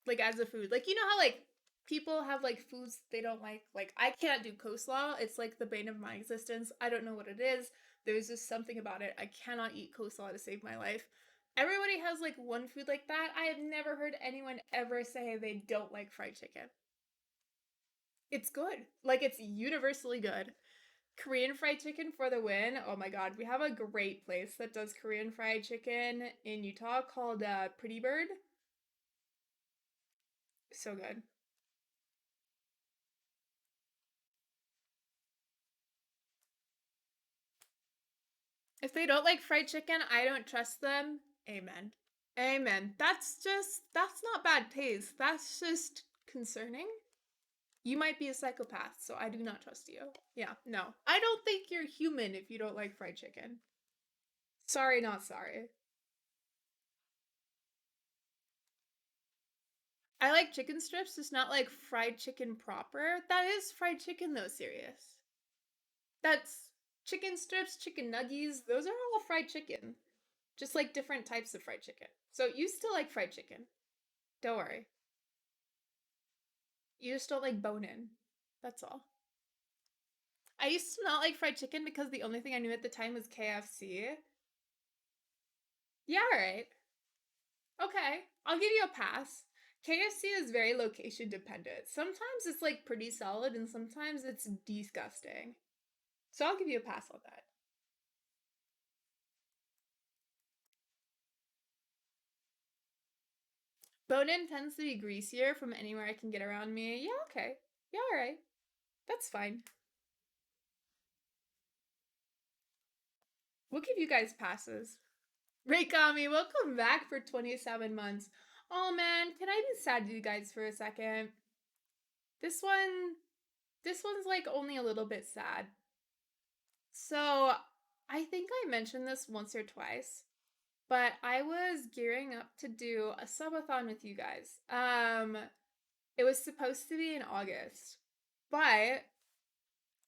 Like as a food. Like you know how like people have like foods they don't like. Like I can't do coleslaw. It's like the bane of my existence. I don't know what it is. There's just something about it. I cannot eat coleslaw to save my life. Everybody has like one food like that. I have never heard anyone ever say they don't like fried chicken. It's good. Like it's universally good. Korean fried chicken for the win. Oh my god, we have a great place that does Korean fried chicken in Utah called Pretty Bird. So good. If they don't like fried chicken, I don't trust them. Amen. Amen. That's not bad taste. That's just concerning. You might be a psychopath, so I do not trust you. Yeah, no. I don't think you're human if you don't like fried chicken. Sorry, not sorry. I like chicken strips, just not like fried chicken proper. That is fried chicken though, serious. That's chicken strips, chicken nuggies. Those are all fried chicken. Just like different types of fried chicken. So you still like fried chicken. Don't worry. You just don't like bone in. That's all. I used to not like fried chicken because the only thing I knew at the time was KFC. Yeah, all right. Okay. I'll give you a pass. KFC is very location dependent. Sometimes it's like pretty solid and sometimes it's disgusting. So I'll give you a pass on that. Bone-in tends to be greasier from anywhere I can get around me. Yeah, okay. Yeah, all right. That's fine. We'll give you guys passes. Reikami, welcome back for 27 months. Oh man, can I be sad to you guys for a second? This one, this one's like only a little bit sad. So, I think I mentioned this once or twice, but I was gearing up to do a subathon with you guys. It was supposed to be in August, but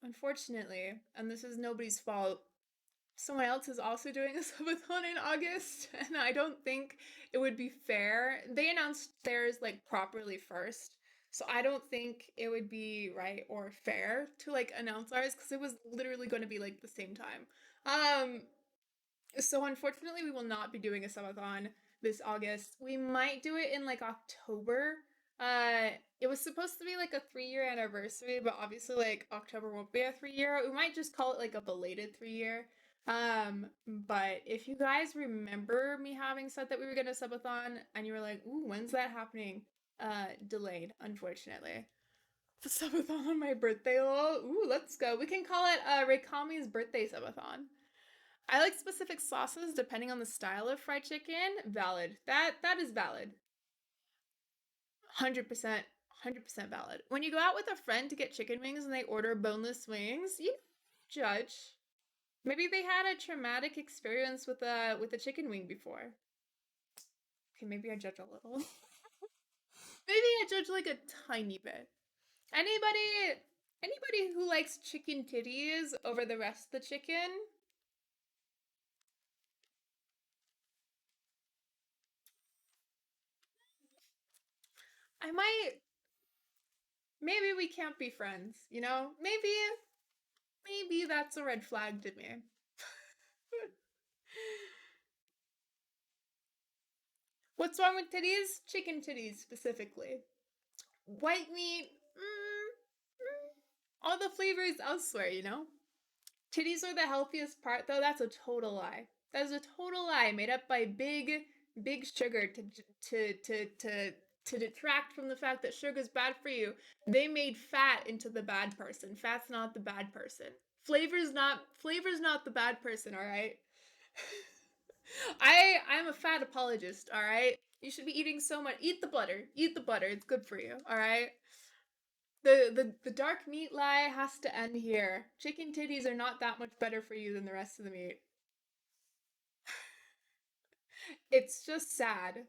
unfortunately, and this is nobody's fault, someone else is also doing a subathon in August, and I don't think it would be fair. They announced theirs like properly first, so I don't think it would be right or fair to like announce ours because it was literally going to be like the same time. Um, so unfortunately, we will not be doing a subathon this August. We might do it in like October. Uh, it was supposed to be like a 3 year anniversary, but obviously like October won't be a 3 year. We might just call it like a belated 3 year. But if you guys remember me having said that we were gonna subathon and you were like, ooh, when's that happening? Delayed, unfortunately. The subathon on my birthday, lol. Ooh, let's go. We can call it Reikami's birthday subathon. I like specific sauces depending on the style of fried chicken. Valid. That is valid. 100%. 100% valid. When you go out with a friend to get chicken wings and they order boneless wings, you judge. Maybe they had a traumatic experience with a chicken wing before. Okay, maybe I judge a little. Maybe I judge like a tiny bit. Anybody who likes chicken titties over the rest of the chicken, I might maybe we can't be friends, you know? Maybe that's a red flag to me. What's wrong with titties? Chicken titties specifically. White meat, all the flavors elsewhere, you know? Titties are the healthiest part, though. That's a total lie. That is a total lie made up by big sugar to detract from the fact that sugar's bad for you. They made fat into the bad person. Fat's not the bad person. Flavor's not the bad person, all right? I'm a fat apologist, all right? You should be eating so much. Eat the butter. Eat the butter. It's good for you, all right? The dark meat lie has to end here. Chicken titties are not that much better for you than the rest of the meat. It's just sad.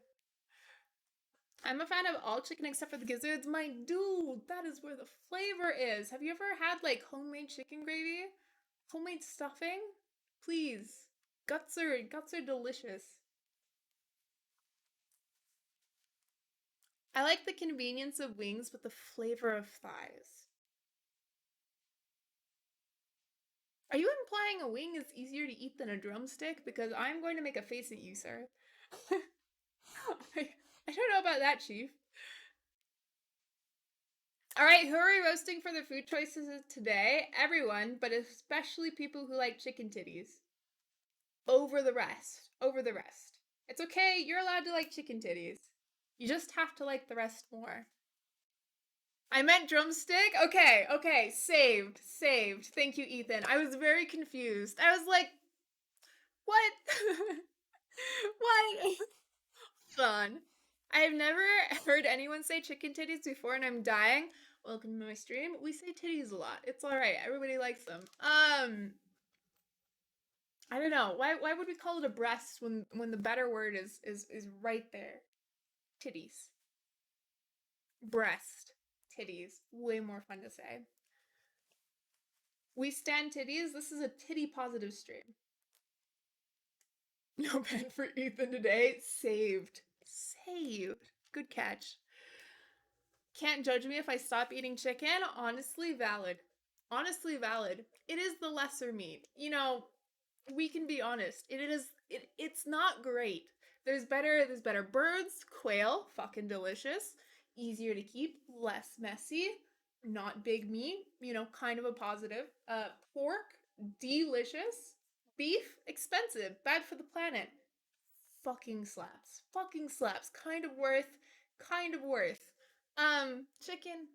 I'm a fan of all chicken except for the gizzards. My dude, that is where the flavor is. Have you ever had like homemade chicken gravy? Homemade stuffing? Please. Guts are delicious. I like the convenience of wings with the flavor of thighs. Are you implying a wing is easier to eat than a drumstick? Because I'm going to make a face at you, sir. I, I don't know about that, Chief. All right, who are we roasting for the food choices today? Everyone, but especially people who like chicken titties. Over the rest. Over the rest. It's okay, you're allowed to like chicken titties. You just have to like the rest more. I meant drumstick? Okay, okay, saved, saved. Thank you, Ethan. I was very confused. I was like, what? What? Fun. I've never heard anyone say chicken titties before and I'm dying. Welcome to my stream. We say titties a lot. It's alright. Everybody likes them. I don't know. Why would we call it a breast when the better word is right there? Titties. Breast. Titties. Way more fun to say. We stand titties. This is a titty positive stream. No pen for Ethan today. Saved. Saved. Good catch. Can't judge me if I stop eating chicken. Honestly, valid. Honestly, valid. It is the lesser meat. You know, we can be honest. It's not great. There's better birds, quail, fucking delicious, easier to keep, less messy, not big meat, kind of a positive. Pork, delicious. Beef, expensive, bad for the planet. Fucking slaps. Fucking slaps. Kind of worth, kind of worth. Chicken.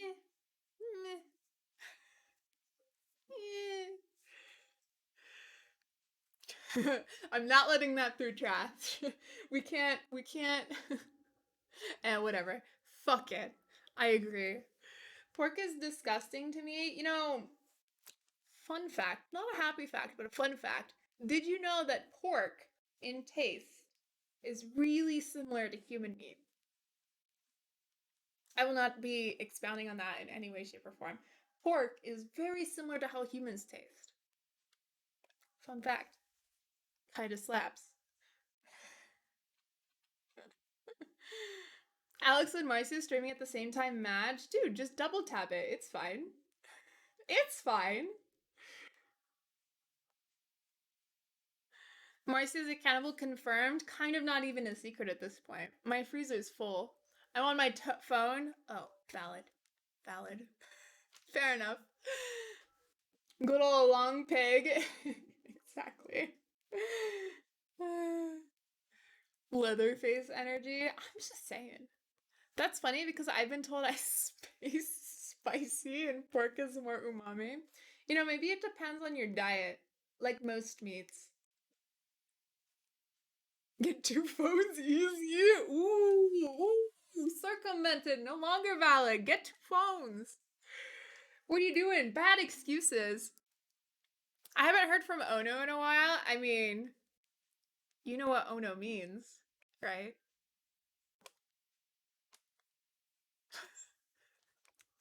Meh, meh, I'm not letting that through trash. We can't and whatever. Fuck it. I agree. Pork is disgusting to me. Fun fact, not a happy fact, but a fun fact. Did you know that pork in taste is really similar to human meat? I will not be expounding on that in any way, shape, or form. Pork is very similar to how humans taste. Fun fact. Kinda slaps. Alex and Marcy streaming at the same time match. Dude, just double tap it. It's fine. It's fine. Marcy's a cannibal confirmed. Kind of not even a secret at this point. My freezer's full. I'm on my phone. Oh, valid. Valid. Fair enough. Good old long pig. Exactly. Leatherface energy. I'm just saying. That's funny because I've been told I space spicy and pork is more umami. Maybe it depends on your diet, like most meats. Get two phones easy. Ooh, circumvented, no longer valid. Get two phones. What are you doing? Bad excuses. I haven't heard from Ono in a while. I mean, you know what Ono means, right?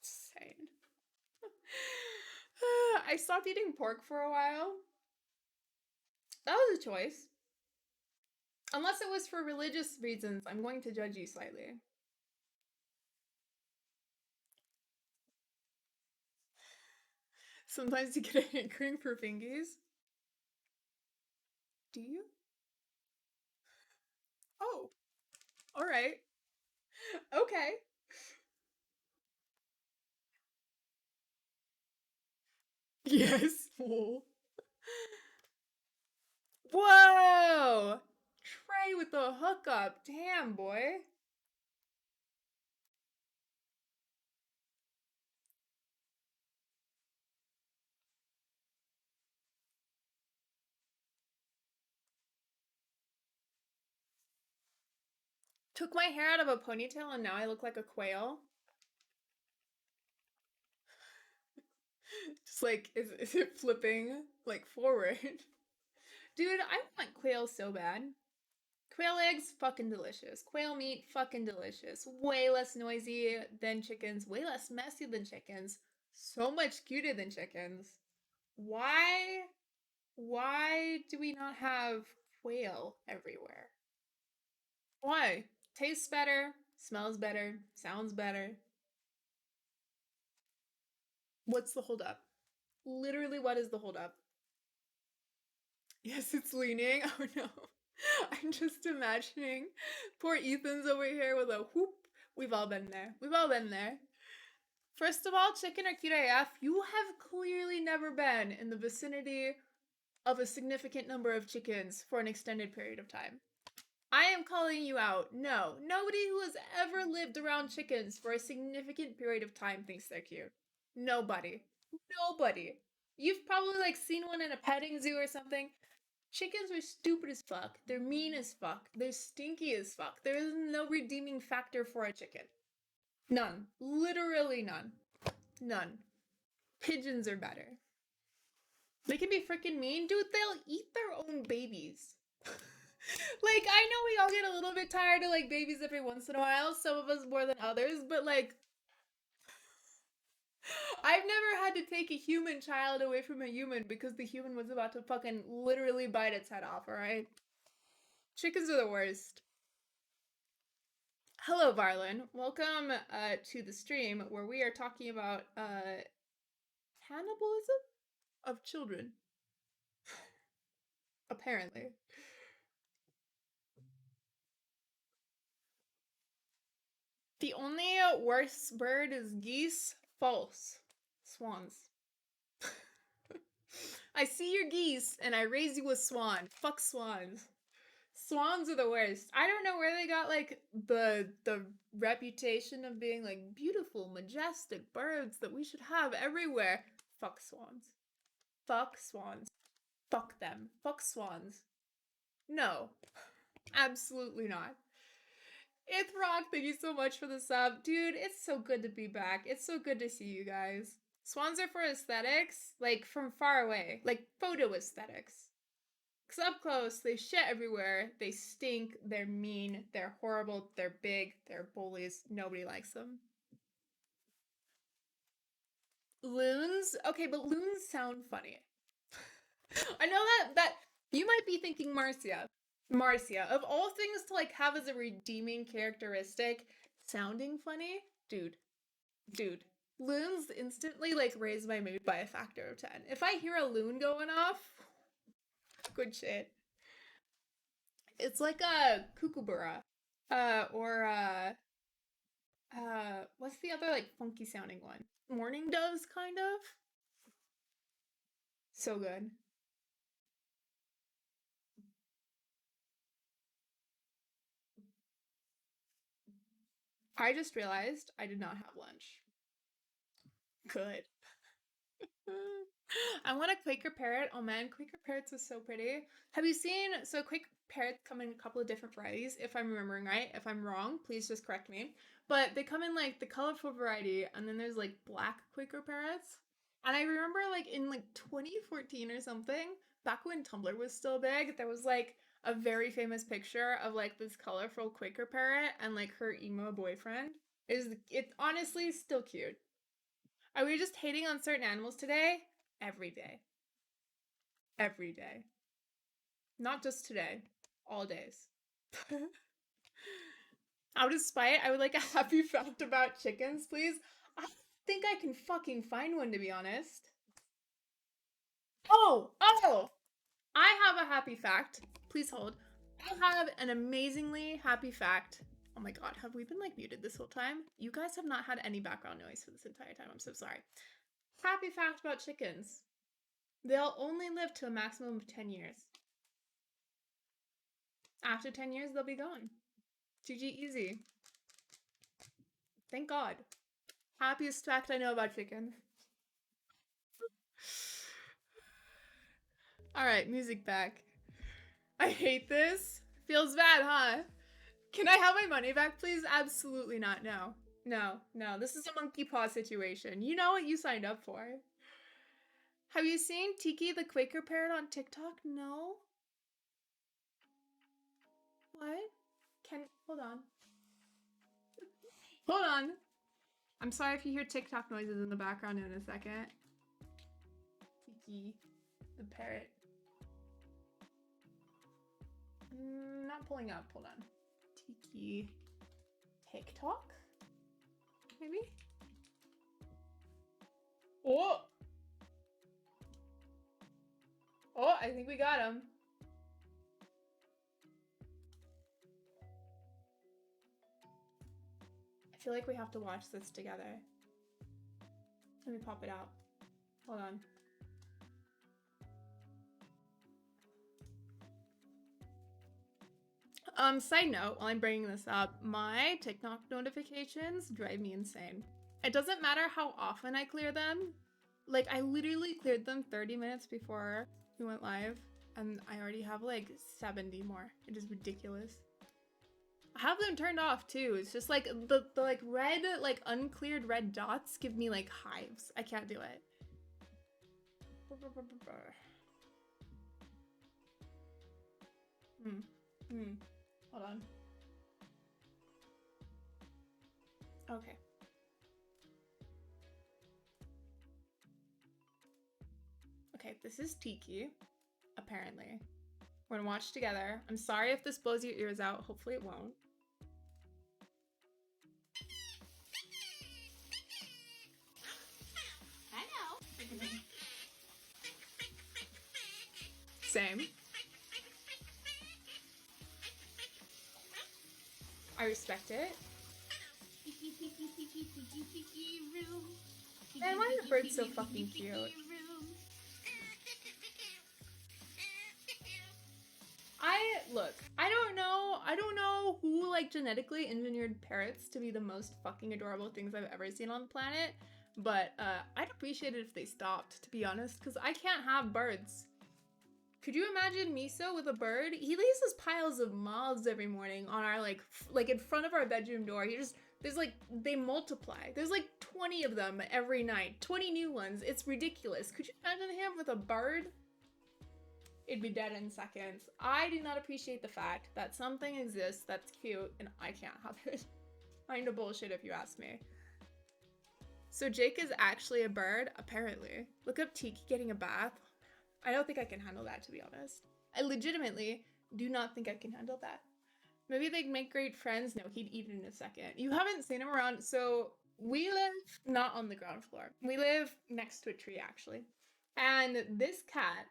Insane. I stopped eating pork for a while. That was a choice. Unless it was for religious reasons, I'm going to judge you slightly. Sometimes you get a hankering for fingies. Do you? Oh, all right. Okay. Yes. Whoa. Whoa! Trey with the hookup. Damn, boy. Took my hair out of a ponytail and now I look like a quail. Just like, is it flipping like forward? Dude, I want quail so bad. Quail eggs, fucking delicious. Quail meat, fucking delicious. Way less noisy than chickens, way less messy than chickens. So much cuter than chickens. Why? Why do we not have quail everywhere? Why? Tastes better, smells better, sounds better. What's the holdup? Literally, what is the holdup? Yes, it's leaning. Oh no. I'm just imagining poor Ethan's over here with a whoop. We've all been there. We've all been there. First of all, chicken or cute AF, you have clearly never been in the vicinity of a significant number of chickens for an extended period of time. I am calling you out. No, nobody who has ever lived around chickens for a significant period of time thinks they're cute. Nobody. Nobody. You've probably seen one in a petting zoo or something. Chickens are stupid as fuck. They're mean as fuck. They're stinky as fuck. There is no redeeming factor for a chicken. None. Literally none. None. Pigeons are better. They can be freaking mean. Dude, they'll eat their own babies. Like, I know we all get a little bit tired of like babies every once in a while, some of us more than others, but like, I've never had to take a human child away from a human because the human was about to fucking literally bite its head off, alright? Chickens are the worst. Hello, Varlin. Welcome to the stream where we are talking about cannibalism of children, apparently. The only worst bird is geese. False. Swans. I see your geese and I raise you a swan. Fuck swans. Swans are the worst. I don't know where they got like the reputation of being like beautiful, majestic birds that we should have everywhere. Fuck swans. Fuck swans. Fuck them. Fuck swans. No. Absolutely not. Ithrock, thank you so much for the sub. Dude, it's so good to be back. It's so good to see you guys. Swans are for aesthetics, like from far away, like photo aesthetics. Because up close, they shit everywhere, they stink, they're mean, they're horrible, they're big, they're bullies, nobody likes them. Loons? Okay, but loons sound funny. I know that you might be thinking Marcia. Marcia, of all things to like have as a redeeming characteristic, sounding funny, dude, dude. Loons instantly like raise my mood by a factor of 10. If I hear a loon going off, good shit. It's like a kookaburra. Or what's the other like funky sounding one? Morning doves kind of? So good. I just realized I did not have lunch. Good. I want a Quaker parrot. Oh man, Quaker parrots are so pretty. Have you seen? So Quaker parrots come in a couple of different varieties, if I'm remembering right. If I'm wrong, please just correct me. But they come in like the colorful variety, and then there's like black Quaker parrots. And I remember like in like 2014 or something, back when Tumblr was still big, there was like a very famous picture of like this colorful Quaker parrot and like her emo boyfriend. It honestly still cute. Are we just hating on certain animals today? Every day. Every day. Not just today. All days. Out of spite, I would like a happy fact about chickens, please. I think I can fucking find one, to be honest. Oh! I have a happy fact. Please hold. I have an amazingly happy fact. Oh my god, have we been like muted this whole time? You guys have not had any background noise for this entire time. I'm so sorry. Happy fact about chickens. They'll only live to a maximum of 10 years. After 10 years, they'll be gone. GG easy. Thank God. Happiest fact I know about chicken. Alright, music back. I hate this. Feels bad, huh? Can I have my money back, please? Absolutely not. No. No, no. This is a monkey paw situation. You know what you signed up for. Have you seen Tiki the Quaker parrot on TikTok? No? What? Hold on. Hold on. I'm sorry if you hear TikTok noises in the background in a second. Tiki the parrot. Not pulling up. Hold on. Tiki TikTok? Maybe? Oh! Oh, I think we got him. I feel like we have to watch this together. Let me pop it out. Hold on. Side note, while I'm bringing this up, my TikTok notifications drive me insane. It doesn't matter how often I clear them. Like, I literally cleared them 30 minutes before we went live, and I already have like 70 more. It is ridiculous. I have them turned off too. It's just like the like red, like uncleared red dots give me like hives. I can't do it. Hold on. Okay. Okay, this is Tiki, apparently. We're gonna watch together. I'm sorry if this blows your ears out. Hopefully it won't. Same. I respect it. Man, why are the birds so fucking cute? I don't know who like genetically engineered parrots to be the most fucking adorable things I've ever seen on the planet, but I'd appreciate it if they stopped, to be honest, because I can't have birds. Could you imagine Miso with a bird? He leaves us piles of moths every morning on our like in front of our bedroom door. There's like, they multiply. There's like 20 of them every night. 20 new ones. It's ridiculous. Could you imagine him with a bird? It'd be dead in seconds. I do not appreciate the fact that something exists that's cute and I can't have it. Kind of bullshit if you ask me. So Jake is actually a bird, apparently. Look up Tiki getting a bath. I don't think I can handle that, to be honest. I legitimately do not think I can handle that. Maybe they'd make great friends. No, he'd eat it in a second. You haven't seen him around. So we live not on the ground floor. We live next to a tree, actually. And this cat,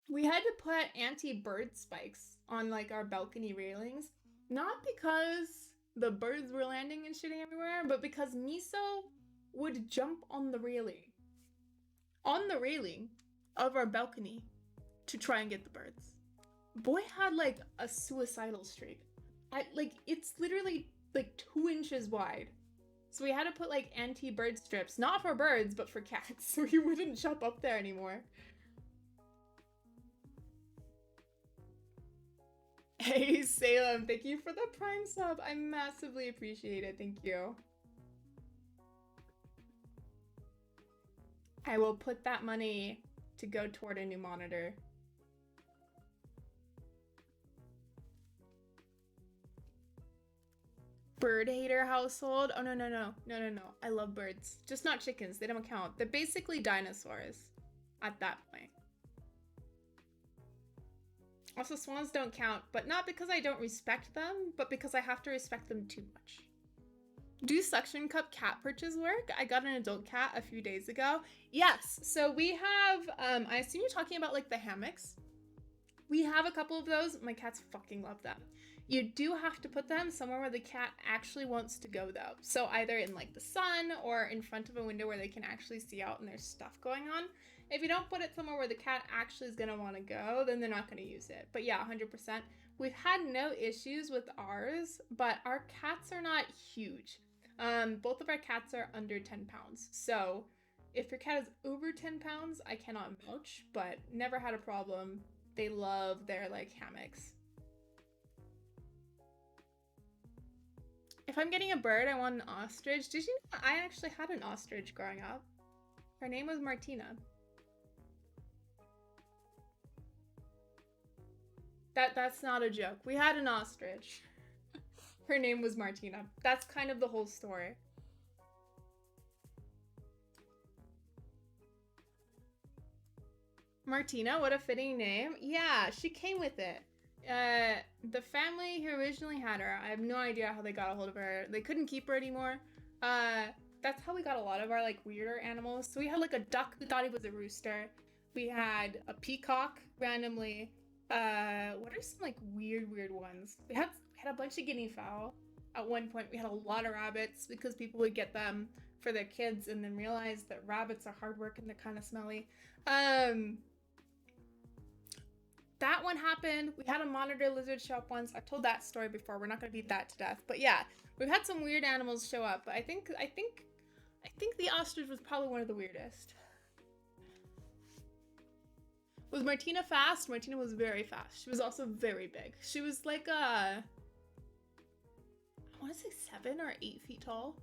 we had to put anti-bird spikes on like our balcony railings. Not because the birds were landing and shitting everywhere, but because Miso would jump on the railing. On the railing of our balcony to try and get the birds. Boy had like a suicidal streak. It's literally like 2 inches wide. So we had to put like anti-bird strips, not for birds, but for cats, so he wouldn't jump up there anymore. Hey Salem, thank you for the Prime sub. I massively appreciate it. Thank you. I will put that money to go toward a new monitor. Bird hater household? Oh, no. I love birds. Just not chickens. They don't count. They're basically dinosaurs at that point. Also, swans don't count, but not because I don't respect them, but because I have to respect them too much. Do suction cup cat perches work? I got an adult cat a few days ago. Yes, so we have, I assume you're talking about like the hammocks. We have a couple of those. My cats fucking love them. You do have to put them somewhere where the cat actually wants to go though. So either in like the sun or in front of a window where they can actually see out and there's stuff going on. If you don't put it somewhere where the cat actually is gonna wanna go, then they're not gonna use it. But yeah, 100%. We've had no issues with ours, but our cats are not huge. Both of our cats are under 10 pounds. So if your cat is over 10 pounds, I cannot vouch, but never had a problem. They love their like hammocks. If I'm getting a bird, I want an ostrich. Did you know I actually had an ostrich growing up? Her name was Martina. That's not a joke. We had an ostrich. Her name was Martina. That's kind of the whole story. Martina, what a fitting name. Yeah, she came with it. The family who originally had her, I have no idea how they got a hold of her. They couldn't keep her anymore. That's how we got a lot of our like weirder animals. So we had like a duck who thought he was a rooster. We had a peacock randomly. What are some like weird ones? We had a bunch of guinea fowl. At one point we had a lot of rabbits because people would get them for their kids and then realize that rabbits are hard work and they're kind of smelly. That one happened. We had a monitor lizard show up once. I've told that story before. We're not gonna beat that to death. But yeah, we've had some weird animals show up. But I think the ostrich was probably one of the weirdest. Was Martina fast? Martina was very fast. She was also very big. She was like I want to say 7 or 8 feet tall.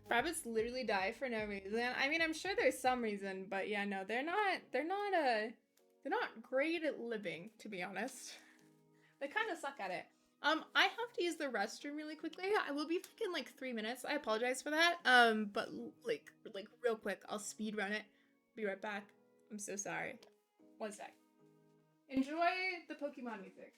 Rabbits literally die for no reason. I mean, I'm sure there's some reason, but yeah, no, they're not They're not great at living, to be honest. They kind of suck at it. I have to use the restroom really quickly. I will be back in like 3 minutes. I apologize for that. But like real quick, I'll speed run it. Be right back. I'm so sorry. One sec. Enjoy the Pokemon music.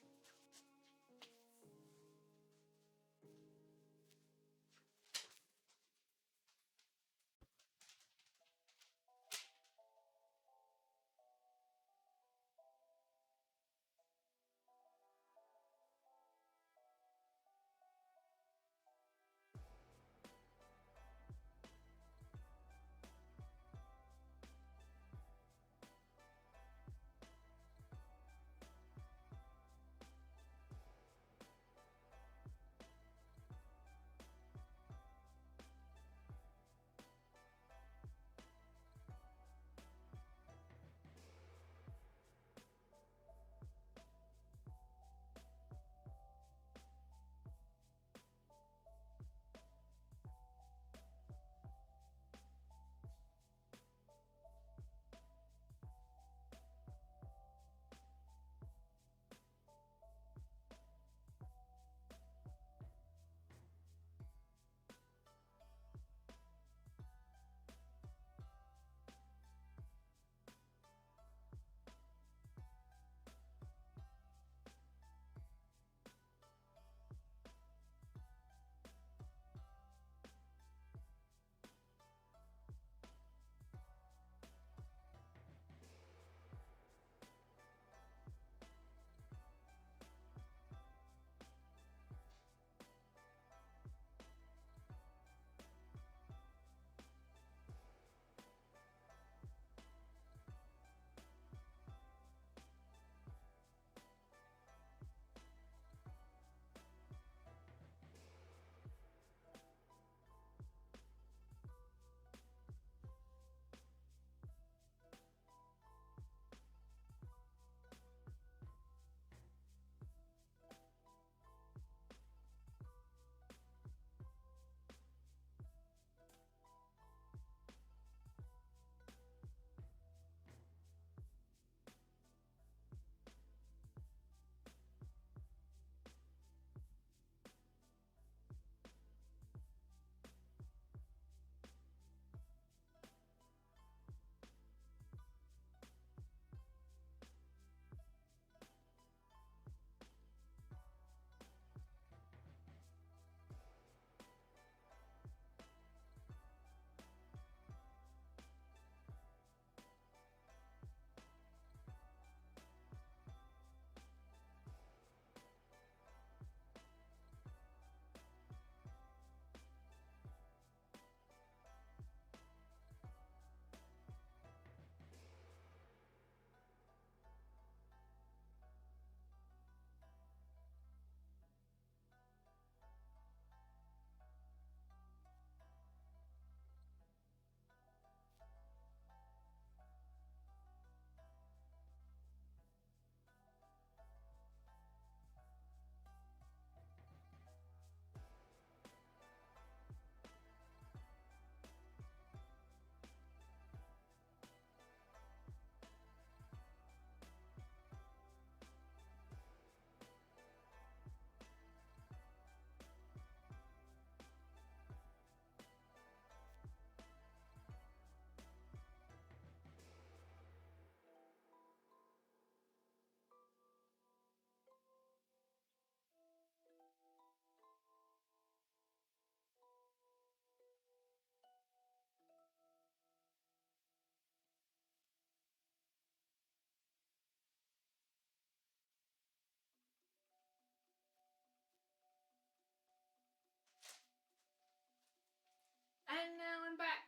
And now I'm back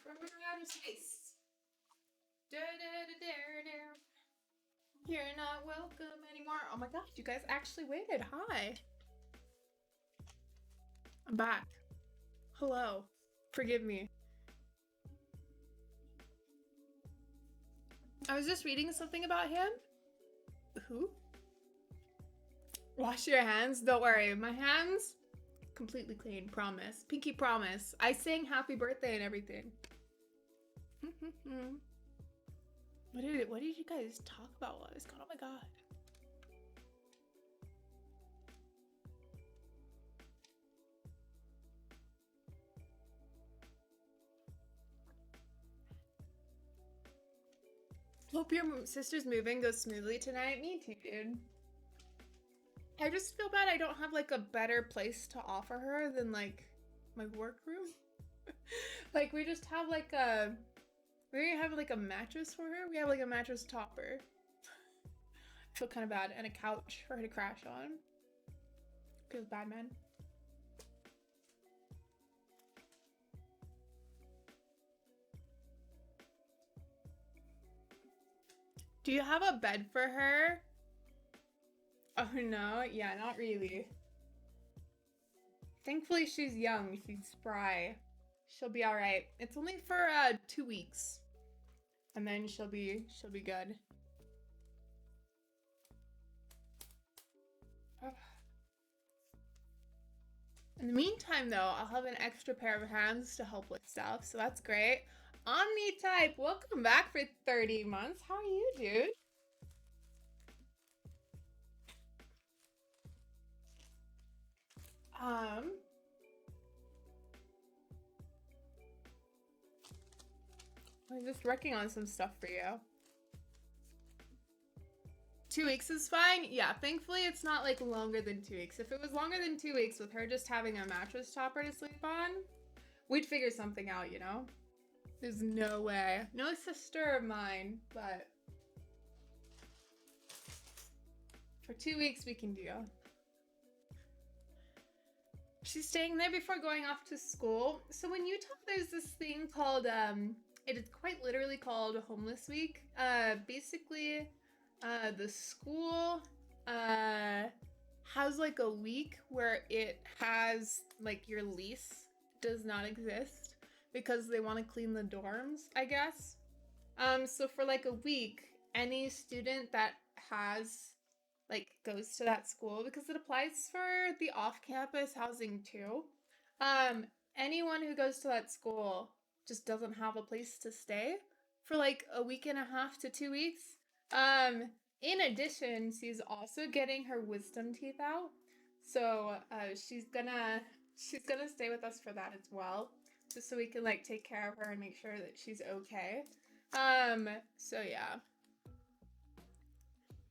from outer space. Da, da, da, da, da. You're not welcome anymore. Oh my gosh, you guys actually waited. Hi. I'm back. Hello. Forgive me. I was just reading something about him. Who? Wash your hands. Don't worry. My hands completely clean. Promise. Pinky promise. I sang happy birthday and everything. What did you guys talk about while I was gone? Oh my god. Hope your sister's moving goes smoothly tonight. Me too, dude. I just feel bad I don't have like a better place to offer her than like my workroom. Like we just have like a we have like a mattress for her. We have like a mattress topper. I feel kind of bad, and a couch for her to crash on. Feels bad, man. Do you have a bed for her? Oh no, yeah, not really. Thankfully she's young, she's spry. She'll be alright. It's only for 2 weeks. And then she'll be good. In the meantime though, I'll have an extra pair of hands to help with stuff, so that's great. Omni-type, welcome back for 30 months. How are you, dude? Um, I'm just working on some stuff for you. 2 weeks is fine. Yeah, thankfully it's not like longer than 2 weeks. If it was longer than 2 weeks with her just having a mattress topper to sleep on, we'd figure something out, you know? There's no way. No sister of mine, but for 2 weeks we can do. She's staying there before going off to school. So in Utah, there's this thing called, it is quite literally called Homeless Week. Basically, the school has like a week where it has like your lease does not exist because they want to clean the dorms, I guess. So for like a week, any student that has like goes to that school, because it applies for the off-campus housing too. Um, Anyone who goes to that school just doesn't have a place to stay for like a week and a half to 2 weeks. In addition, she's also getting her wisdom teeth out. So she's gonna stay with us for that as well. Just so we can like take care of her and make sure that she's okay. So yeah.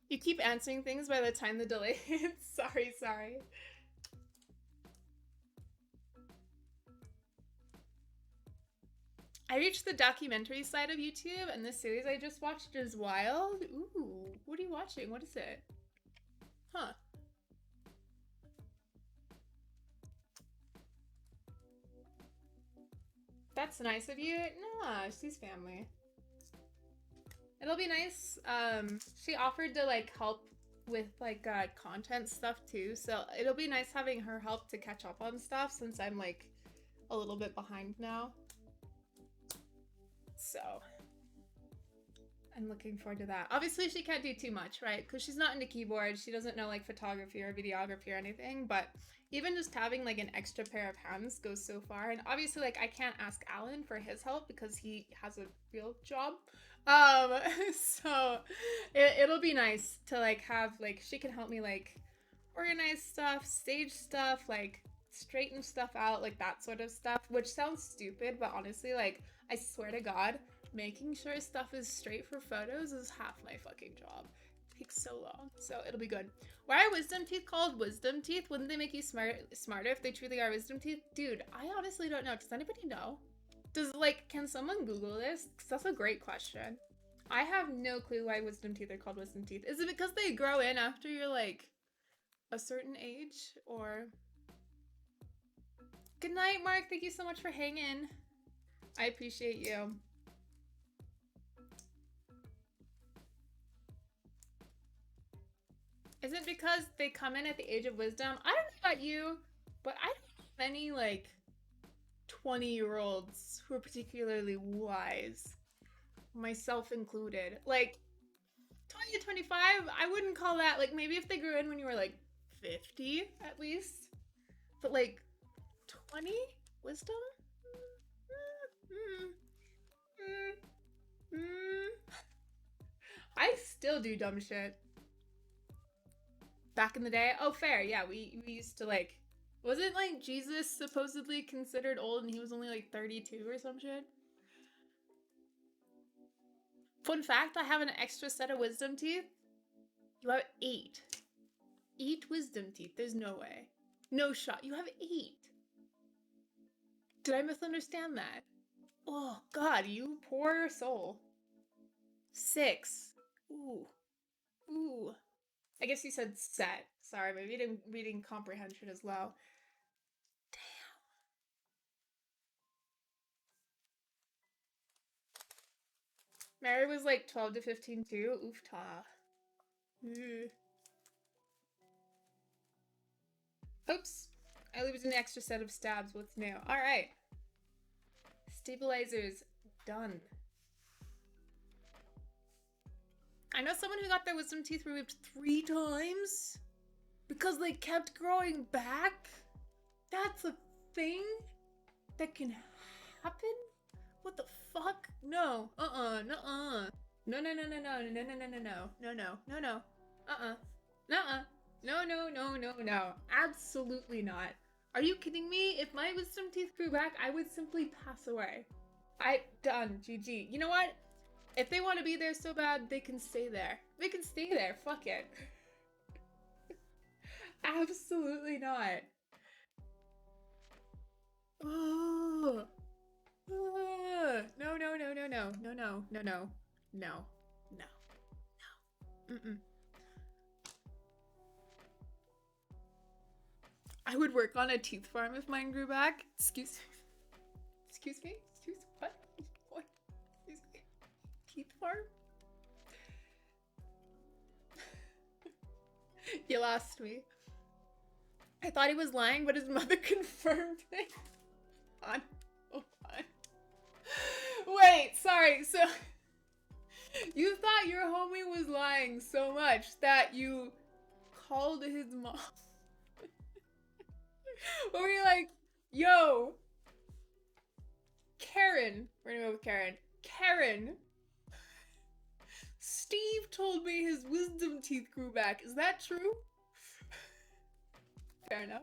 You keep answering things by the time the delay hits. Sorry. I reached the documentary side of YouTube, and this series I just watched is wild. Ooh, what are you watching? What is it? Huh. That's nice of you. Nah, she's family. It'll be nice. She offered to like help with like content stuff too, so it'll be nice having her help to catch up on stuff since I'm like a little bit behind now. So I'm looking forward to that. Obviously, she can't do too much, right? Because she's not into keyboard. She doesn't know like photography or videography or anything. But even just having like an extra pair of hands goes so far. And obviously, like I can't ask Alan for his help because he has a real job. Um, so it'll be nice to like have like she can help me like organize stuff, stage stuff, like straighten stuff out, like that sort of stuff, which sounds stupid, but honestly, like I swear to God, making sure stuff is straight for photos is half my fucking job. It takes so long, so it'll be good. Why are wisdom teeth called wisdom teeth? Wouldn't they make you smarter if they truly are wisdom teeth? Dude, I honestly don't know. Does anybody know? Can someone Google this? Because that's a great question. I have no clue why wisdom teeth are called wisdom teeth. Is it because they grow in after you're like a certain age, or? Good night, Mark. Thank you so much for hanging. I appreciate you. Is it because they come in at the age of wisdom? I don't know about you, but I don't know many like 20-year-olds who are particularly wise, myself included. Like 20 to 25, I wouldn't call that like maybe if they grew in when you were like 50 at least. But like 20 wisdom? Mm, mm, mm, mm. I still do dumb shit. Back in the day? Oh, fair. Yeah, we used to like. Wasn't like Jesus supposedly considered old and he was only like 32 or some shit? Fun fact, I have an extra set of wisdom teeth. You have 8. 8 wisdom teeth. There's no way. No shot. You have 8. Did I misunderstand that? Oh, God, you poor soul. 6. Ooh. Ooh. I guess you said set. Sorry, my reading comprehension is low. Damn. Mary was like 12 to 15 too. Oof ta. Oops. I lose an extra set of stabs. What's new? Alright. Stabilizers done. I know someone who got their wisdom teeth removed 3 times because they kept growing back. That's a thing that can happen? What the fuck? No. Nuh-uh. No. Nuh-uh. No. Absolutely not. Are you kidding me? If my wisdom teeth grew back, I would simply pass away. Done. GG. You know what? If they want to be there so bad, they can stay there. They can stay there. Fuck it. Absolutely not. Oh. No. Mm-mm. I would work on a teeth farm if mine grew back. Excuse me? What? Excuse me? Teeth farm? You lost me. I thought he was lying, but his mother confirmed it. Hold on. Wait, sorry. So you thought your homie was lying so much that you called his mom. But we're like, yo, Karen. We're gonna go with Karen. Karen. Steve told me his wisdom teeth grew back. Is that true? Fair enough.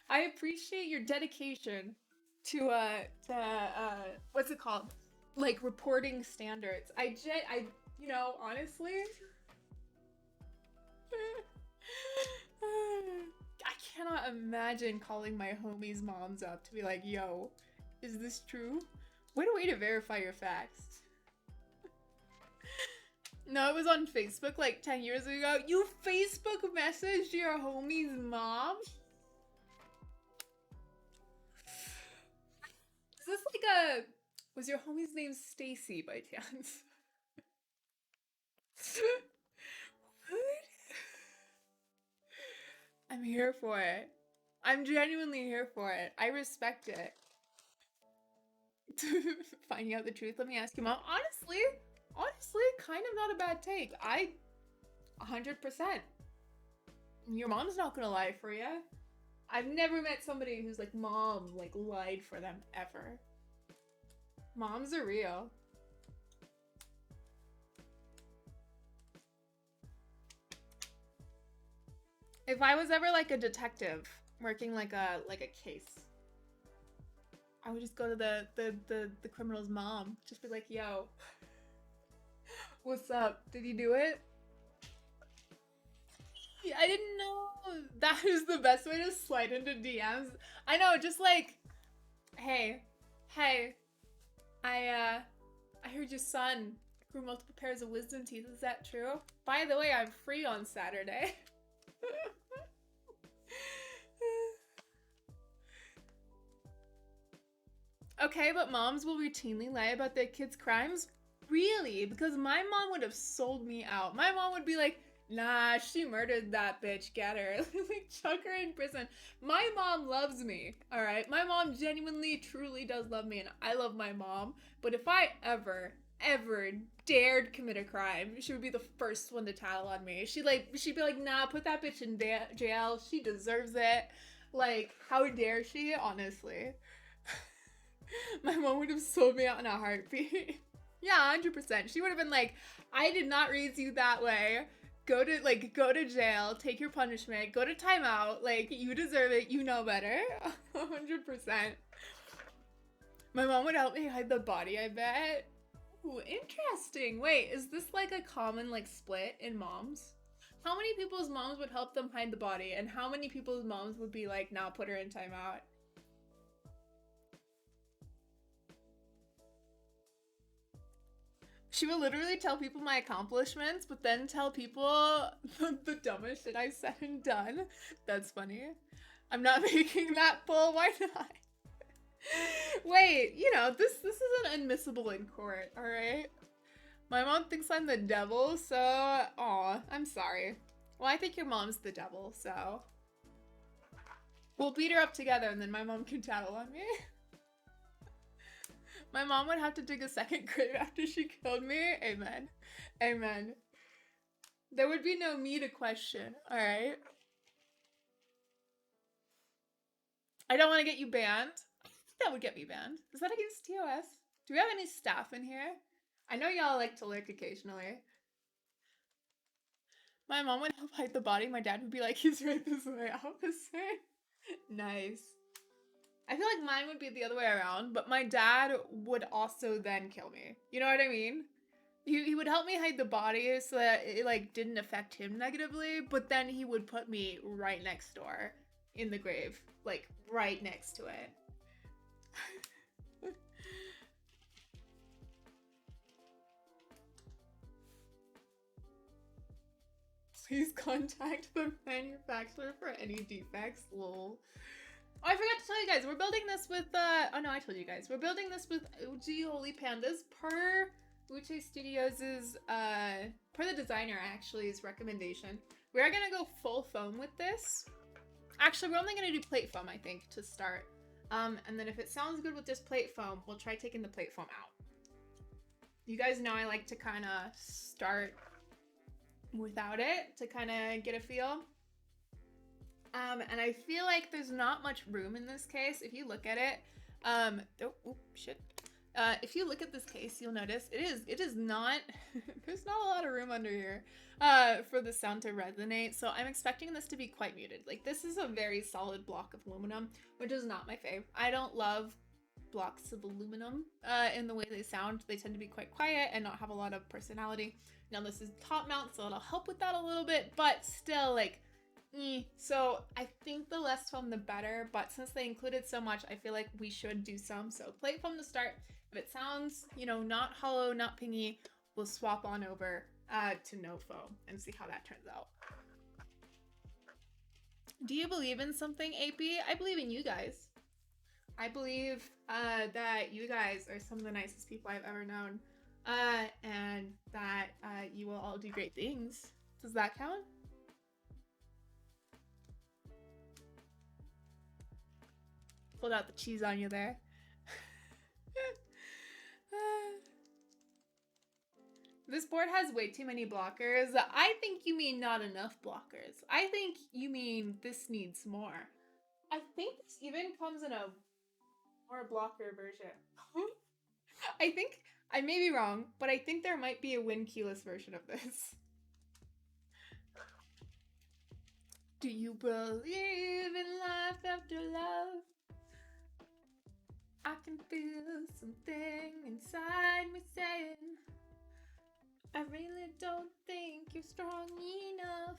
I appreciate your dedication to what's it called? Like reporting standards. You know, honestly, I cannot imagine calling my homies' moms up to be like, yo, is this true? What a way to verify your facts. No, it was on Facebook like 10 years ago. You Facebook messaged your homie's mom? Is this like was your homie's name Stacy by chance? What? I'm here for it. I'm genuinely here for it. I respect it. Finding out the truth. Let me ask you, Mom. Honestly, kind of not a bad take. 100%. Your mom's not gonna lie for you. I've never met somebody who's like, mom, like, lied for them ever. Moms are real. If I was ever like a detective working like a case, I would just go to the criminal's mom. Just be like, yo, what's up? Did you do it? I didn't know. That is the best way to slide into DMs. I know, just like, hey, I heard your son grew multiple pairs of wisdom teeth. Is that true? By the way, I'm free on Saturday. Okay, but moms will routinely lie about their kids' crimes? Really? Because my mom would have sold me out. My mom would be like, nah, she murdered that bitch, get her. Like, chuck her in prison. My mom loves me, alright? My mom genuinely, truly does love me, and I love my mom. But if I ever dared commit a crime, she would be the first one to tattle on me. She'd be like, nah, put that bitch in jail. She deserves it. Like, how dare she? Honestly. My mom would have sold me out in a heartbeat. Yeah, 100%. She would have been like, I did not raise you that way. Go to jail, take your punishment, go to timeout. Like, you deserve it. You know better. 100%. My mom would help me hide the body, I bet. Ooh, interesting. Wait, is this like a common like split in moms? How many people's moms would help them hide the body, and how many people's moms would be like, "Now put her in timeout"? She would literally tell people my accomplishments, but then tell people the dumbest shit I said and done. That's funny. I'm not making that poll. Why not? Wait, this isn't admissible in court, all right? My mom thinks I'm the devil, so aw, I'm sorry. Well, I think your mom's the devil, so we'll beat her up together, and then my mom can tattle on me. My mom would have to dig a second grave after she killed me. Amen. Amen. There would be no me to question, all right? I don't want to get you banned. I think that would get me banned. Is that against TOS? Do we have any staff in here? I know y'all like to lurk occasionally. My mom would help hide the body. My dad would be like, he's right this way, officer. Nice. I feel like mine would be the other way around, but my dad would also then kill me. You know what I mean? He would help me hide the body so that it like didn't affect him negatively, but then he would put me right next door in the grave, like right next to it. Please contact the manufacturer for any defects. Lol. Oh, I forgot to tell you guys, we're building this with, oh no, I told you guys. We're building this with OG Holy Pandas per Uche Studios' per the designer, actually's recommendation. We are gonna go full foam with this. Actually, we're only gonna do plate foam, I think, to start. And then if it sounds good with just plate foam, we'll try taking the plate foam out. You guys know I like to kind of start without it to kind of get a feel. And I feel like there's not much room in this case. If you look at it, oh shit. If you look at this case, you'll notice it is not, there's not a lot of room under here for the sound to resonate. So I'm expecting this to be quite muted. Like, this is a very solid block of aluminum, which is not my fave. I don't love blocks of aluminum in the way they sound. They tend to be quite quiet and not have a lot of personality. Now this is top mount, so it'll help with that a little bit, but still like, so I think the less foam the better, but since they included so much, I feel like we should do some. So plate foam to start. If it sounds, not hollow, not pingy, we'll swap on over to no foam and see how that turns out. Do you believe in something, AP? I believe in you guys. I believe that you guys are some of the nicest people I've ever known, and that you will all do great things. Does that count? Pulled out the cheese on you there. This board has way too many blockers. I think you mean not enough blockers. I think you mean this needs more. I think this even comes in a more blocker version. I think, I may be wrong, but I think there might be a win keyless version of this. Do you believe in life after love? I can feel something inside me saying, I really don't think you're strong enough.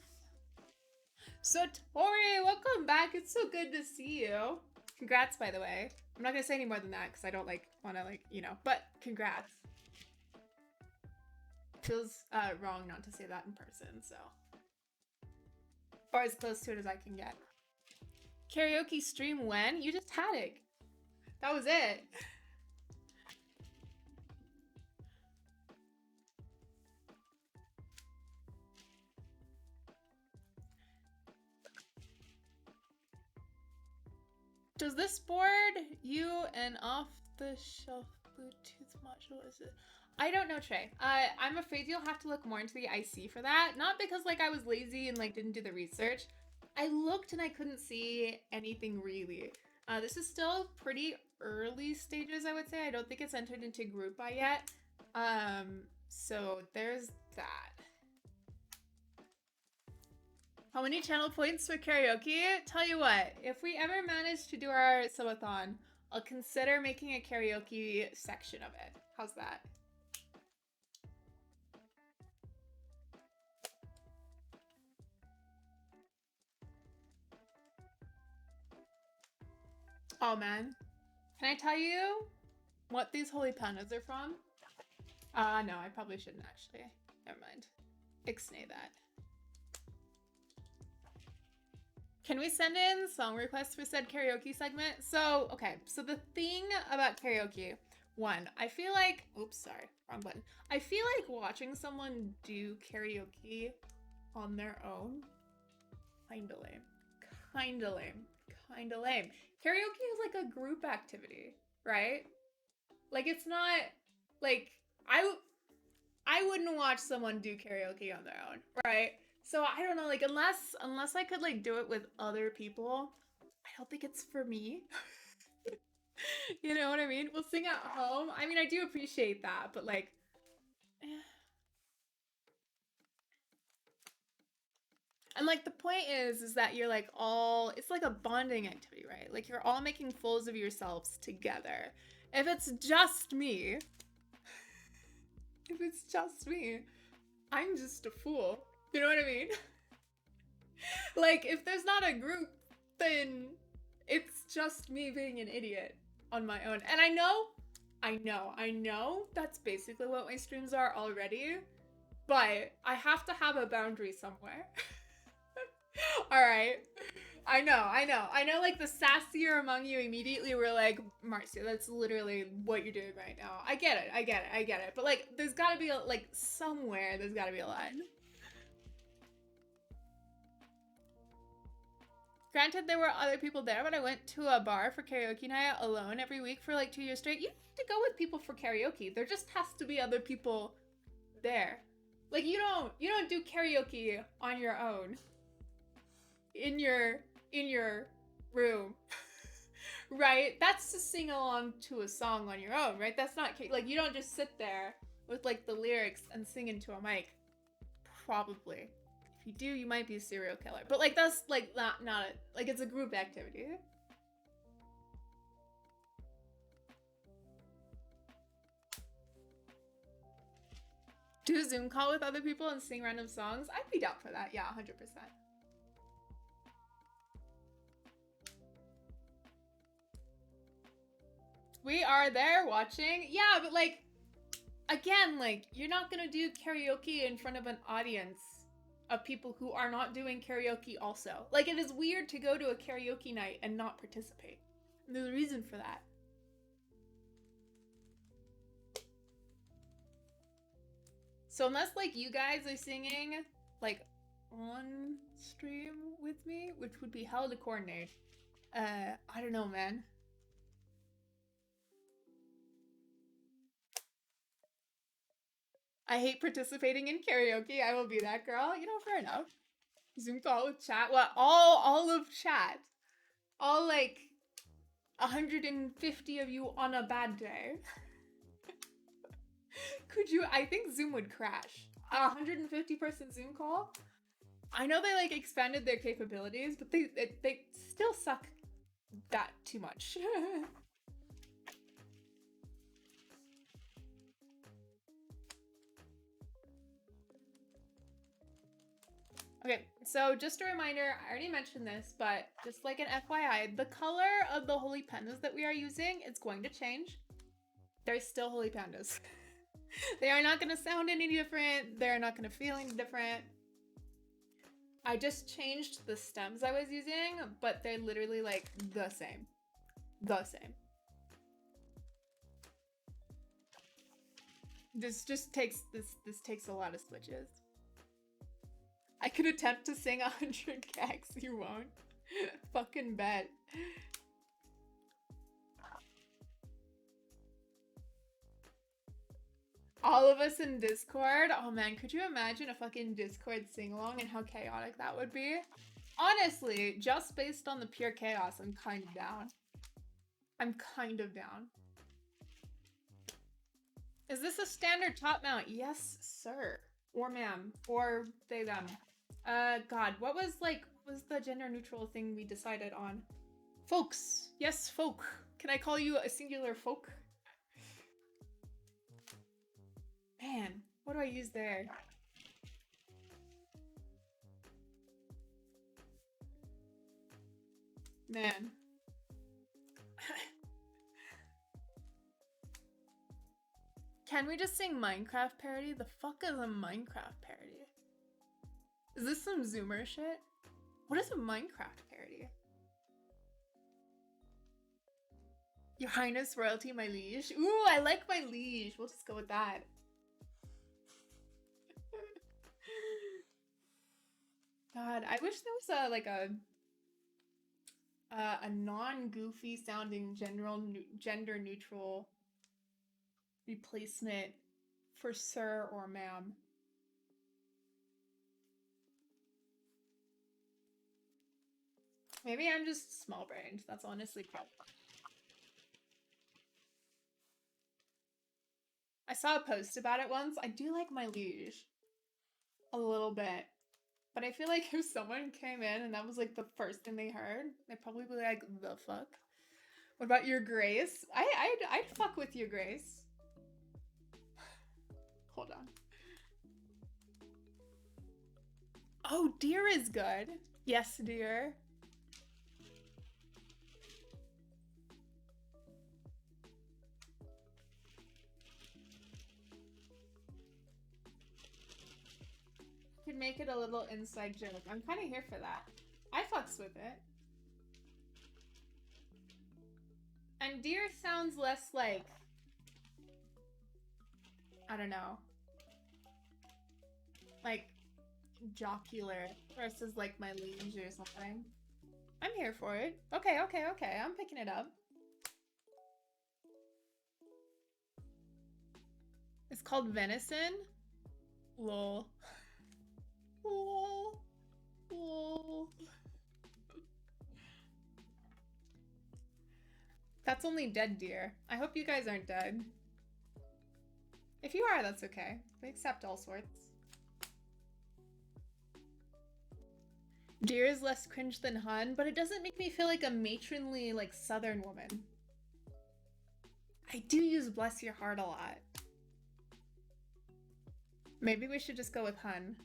So Tori, welcome back. It's so good to see you. Congrats, by the way. I'm not gonna say any more than that because I don't wanna but congrats. Feels wrong not to say that in person, so. Or as close to it as I can get. Karaoke stream when? You just had it. That was it. Does this board you an off-the-shelf Bluetooth module? Is it? I don't know, Trey. I'm afraid you'll have to look more into the IC for that. Not because I was lazy and didn't do the research. I looked and I couldn't see anything really. This is still pretty early stages, I would say. I don't think it's entered into group by yet. So there's that. How many channel points for karaoke? Tell you what, if we ever manage to do our subathon, I'll consider making a karaoke section of it. How's that? Oh man. Can I tell you what these holy pandas are from? No, I probably shouldn't actually. Never mind. Ixnay that. Can we send in song requests for said karaoke segment? So, okay, so the thing about karaoke, one, I feel like, oops, sorry, wrong button. I feel like watching someone do karaoke on their own, kinda lame. Kinda lame. Kinda lame. Karaoke is like a group activity, right? Like it's not, like, I wouldn't watch someone do karaoke on their own, right? So I don't know, like unless I could like do it with other people, I don't think it's for me. You know what I mean? We'll sing at home. I mean, I do appreciate that, but like, eh. And like the point is that you're like all, it's like a bonding activity, right? Like you're all making fools of yourselves together. If it's just me, if it's just me, I'm just a fool. You know what I mean? Like, if there's not a group, then it's just me being an idiot on my own. And I know that's basically what my streams are already, but I have to have a boundary somewhere. All right. I know, like the sassier among you immediately were like, Marcia, that's literally what you're doing right now. I get it. But like, there's gotta be like somewhere, there's gotta be a line. Granted, there were other people there, but I went to a bar for karaoke night alone every week for like 2 years straight. You don't have to go with people for karaoke. There just has to be other people there. Like you don't do karaoke on your own in your room. Right? That's to sing along to a song on your own, right? That's not like you don't just sit there with like the lyrics and sing into a mic. Probably. If you do, you might be a serial killer. But like that's like not a, like it's a group activity. Do a Zoom call with other people and sing random songs? I'd be down for that. Yeah, 100%. We are there watching. Yeah, but like, again, like, you're not gonna do karaoke in front of an audience of people who are not doing karaoke also. Like, it is weird to go to a karaoke night and not participate. And there's a reason for that. So unless, like, you guys are singing, like, on stream with me, which would be hell to coordinate, I don't know, man. I hate participating in karaoke. I will be that girl. You know, fair enough. Zoom call with chat. What? All of chat. All like 150 of you on a bad day. Could you? I think Zoom would crash. A 150 person Zoom call? I know they like expanded their capabilities, but they still suck that too much. Okay, so just a reminder, I already mentioned this, but just like an FYI, the color of the holy pandas that we are using is going to change. They're still holy pandas. They are not going to sound any different. They're not going to feel any different. I just changed the stems I was using, but they're literally like the same. The same. This takes a lot of switches. I could attempt to sing 100 gags, you won't. Fucking bet. All of us in Discord? Oh man, could you imagine a fucking Discord sing-along and how chaotic that would be? Honestly, just based on the pure chaos, I'm kind of down. I'm kind of down. Is this a standard top mount? Yes, sir. Or ma'am. Or they, them. God, what was the gender neutral thing we decided on? Folks. Yes, folk. Can I call you a singular folk? Man, what do I use there? Man. Can we just sing Minecraft parody? The fuck is a Minecraft parody? Is this some Zoomer shit? What is a Minecraft parody? Your Highness Royalty, my liege. Ooh, I like my liege. We'll just go with that. God, I wish there was a non-goofy sounding gender neutral replacement for sir or ma'am. Maybe I'm just small-brained. That's honestly probably. I saw a post about it once. I do like my liege a little bit. But I feel like if someone came in and that was like the first thing they heard, they'd probably be like, the fuck? What about your grace? I'd fuck with your grace. Hold on. Oh, dear is good. Yes, dear. Could make it a little inside joke. I'm kind of here for that. I fucks with it. And deer sounds less like, I don't know, like jocular versus like my liege or something. I'm here for it. Okay, okay, okay. I'm picking it up. It's called venison. Lol. Lol. Lol. That's only dead deer. I hope you guys aren't dead. If you are, that's okay. We accept all sorts. Deer is less cringe than Hun, but it doesn't make me feel like a matronly, like, southern woman. I do use bless your heart a lot. Maybe we should just go with Hun.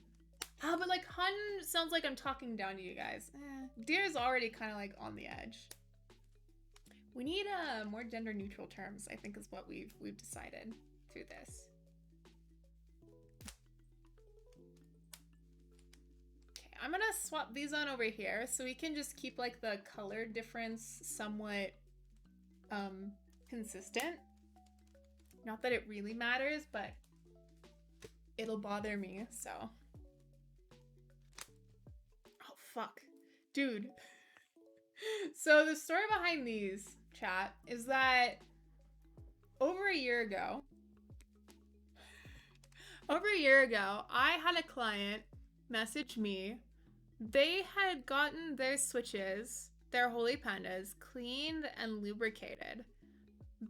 Ah, but like Hun sounds like I'm talking down to you guys. Deer is already kind of like on the edge. We need more gender neutral terms, I think is what we've decided through this. Okay, I'm gonna swap these on over here so we can just keep like the color difference somewhat consistent. Not that it really matters, but it'll bother me, so. Oh, fuck. Dude. So the story behind these, chat, is that over a year ago, I had a client message me. They had gotten their switches, their holy pandas, cleaned and lubricated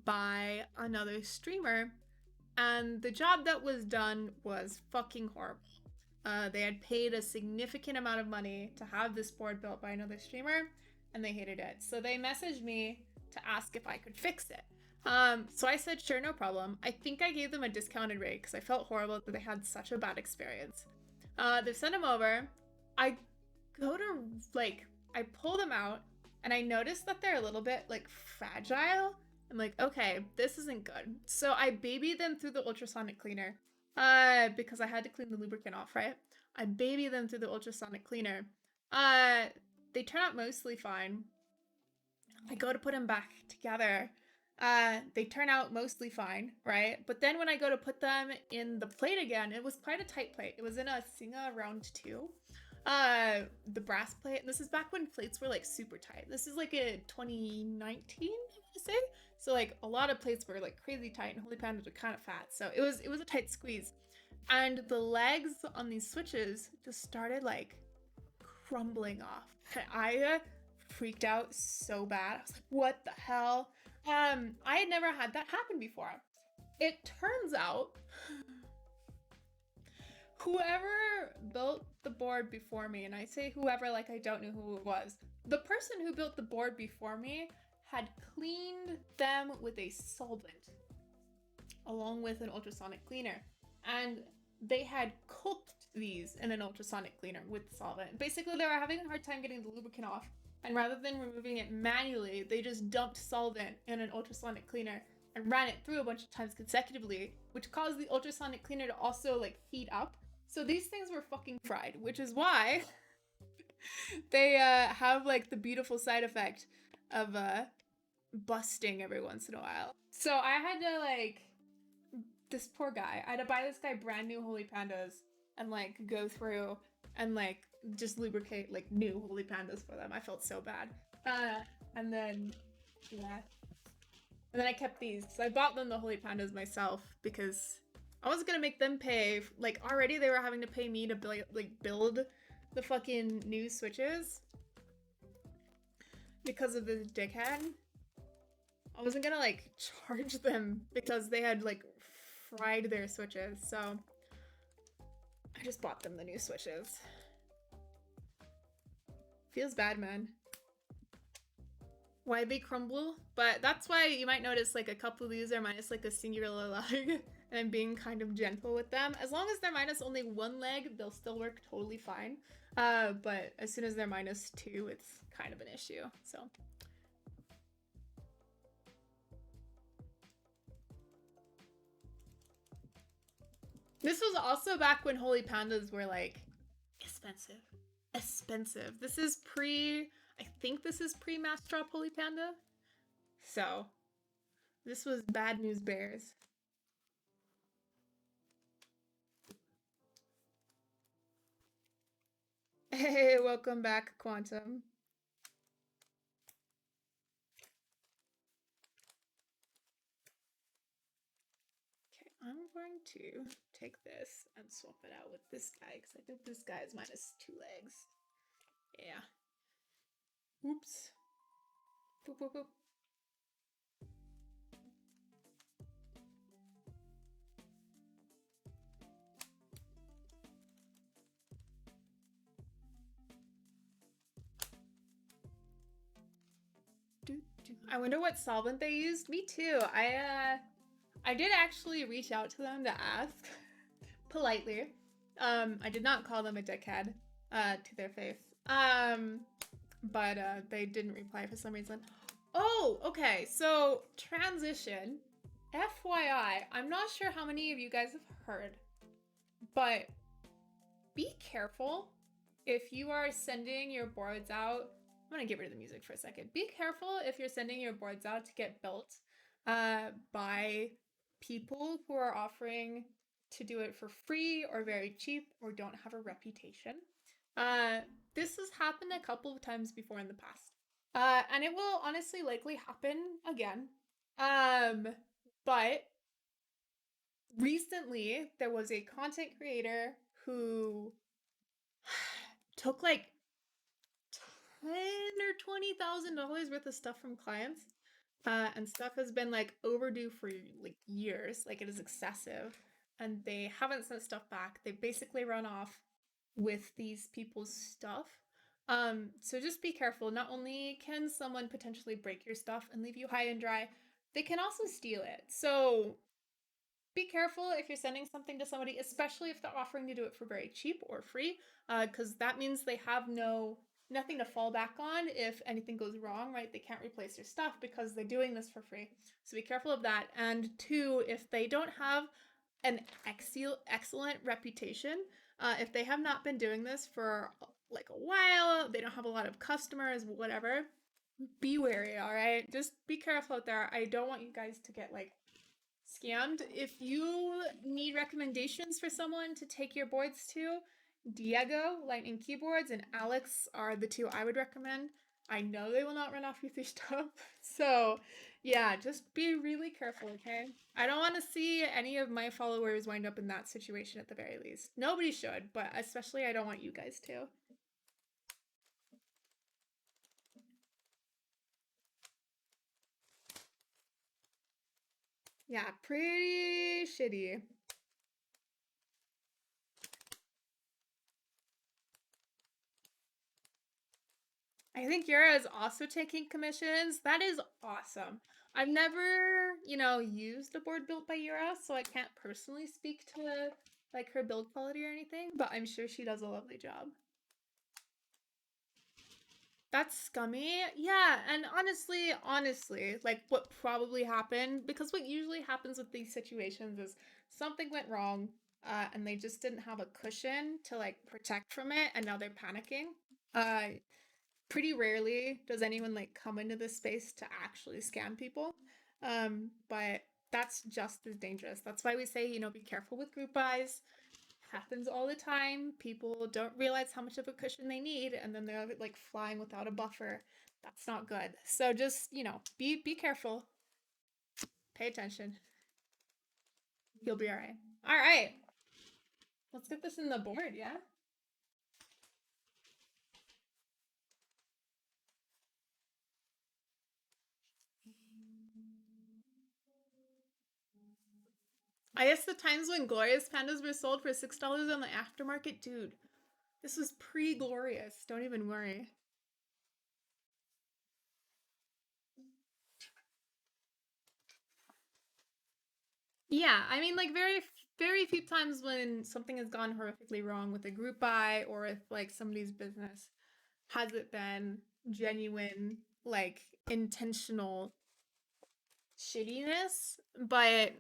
by another streamer, and the job that was done was fucking horrible. They had paid a significant amount of money to have this board built by another streamer, and they hated it. So they messaged me to ask if I could fix it. So I said, sure, no problem. I think I gave them a discounted rate because I felt horrible that they had such a bad experience. They sent them over. I go to, like, I pull them out, and I notice that they're a little bit, like, fragile. I'm like, okay, this isn't good. So I baby them through the ultrasonic cleaner. Because I had to clean the lubricant off, right? I baby them through the ultrasonic cleaner. They turn out mostly fine. I go to put them back together. They turn out mostly fine, right? But then when I go to put them in the plate again, it was quite a tight plate. It was in a Singa round 2. The brass plate. This is back when plates were like super tight. This is like a 2019, I want to say. So like a lot of plates were like crazy tight, and holy pandas were kind of fat. So it was a tight squeeze. And the legs on these switches just started like crumbling off. I freaked out so bad. I was like, what the hell? I had never had that happen before. It turns out whoever built the board before me, and I say whoever like I don't know who it was, the person who built the board before me had cleaned them with a solvent along with an ultrasonic cleaner. And they had cooked these in an ultrasonic cleaner with solvent. Basically, they were having a hard time getting the lubricant off. And rather than removing it manually, they just dumped solvent in an ultrasonic cleaner and ran it through a bunch of times consecutively, which caused the ultrasonic cleaner to also like heat up. So these things were fucking fried, which is why they have like the beautiful side effect of busting every once in a while. So I had to like this poor guy. I had to buy this guy brand new Holy Pandas and like go through and like just lubricate like new Holy Pandas for them. I felt so bad. And then yeah. And then I kept these. So I bought them the Holy Pandas myself because I was gonna make them pay. Like already they were having to pay me to build the fucking new switches because of this dickhead. I wasn't gonna like charge them because they had like fried their switches, so I just bought them the new switches. Feels bad, man. Why they crumble? But that's why you might notice like a couple of these are minus like a singular leg, and I'm being kind of gentle with them. As long as they're minus only one leg, they'll still work totally fine. But as soon as they're minus two, it's kind of an issue, so. This was also back when Holy Pandas were like expensive. Expensive. This is I think this is pre-Mass Drop Holy Panda. So, this was bad news bears. Hey, welcome back, Quantum. Okay, I'm going to take this and swap it out with this guy because I think this guy is minus two legs. Yeah. Oops. Boop, boop, boop. I wonder what solvent they used. Me too. I did actually reach out to them to ask politely. I did not call them a dickhead to their face. But they didn't reply for some reason. Oh, okay. So transition. FYI, I'm not sure how many of you guys have heard, but be careful if you are sending your boards out. I'm gonna get rid of the music for a second. Be careful if you're sending your boards out to get built by people who are offering to do it for free or very cheap or don't have a reputation. This has happened a couple of times before in the past. And it will honestly likely happen again. But recently there was a content creator who took like $10,000 or $20,000 worth of stuff from clients. And stuff has been like overdue for like years. Like it is excessive. And they haven't sent stuff back. They basically run off with these people's stuff. So just be careful. Not only can someone potentially break your stuff and leave you high and dry, they can also steal it. So be careful if you're sending something to somebody, especially if they're offering to do it for very cheap or free, because that means they have nothing to fall back on if anything goes wrong, right? They can't replace your stuff because they're doing this for free. So be careful of that. And two, if they don't have an excellent reputation, if they have not been doing this for like a while, they don't have a lot of customers, whatever, be wary, all right? Just be careful out there. I don't want you guys to get like scammed. If you need recommendations for someone to take your boards to, Diego, Lightning Keyboards, and Alex are the two I would recommend. I know they will not run off with your stuff. So, yeah, just be really careful, okay? I don't want to see any of my followers wind up in that situation at the very least. Nobody should, but especially I don't want you guys to. Yeah, pretty shitty. I think Yura is also taking commissions. That is awesome. I've never, used a board built by Yura, so I can't personally speak to like her build quality or anything, but I'm sure she does a lovely job. That's scummy. Yeah, and honestly, like what probably happened, because what usually happens with these situations is something went wrong, and they just didn't have a cushion to like protect from it, and now they're panicking. Uh, Pretty rarely does anyone like come into this space to actually scam people. But that's just as dangerous. That's why we say, be careful with group buys. Happens all the time. People don't realize how much of a cushion they need, and then they're like flying without a buffer. That's not good. So just, be careful. Pay attention. You'll be all right. All right. Let's get this in the board, yeah? I guess the times when Glorious Pandas were sold for $6 on the aftermarket, dude. This was pre-glorious. Don't even worry. Yeah, I mean, like very few times when something has gone horrifically wrong with a group buy or with like somebody's business has it been genuine, like intentional shittiness. But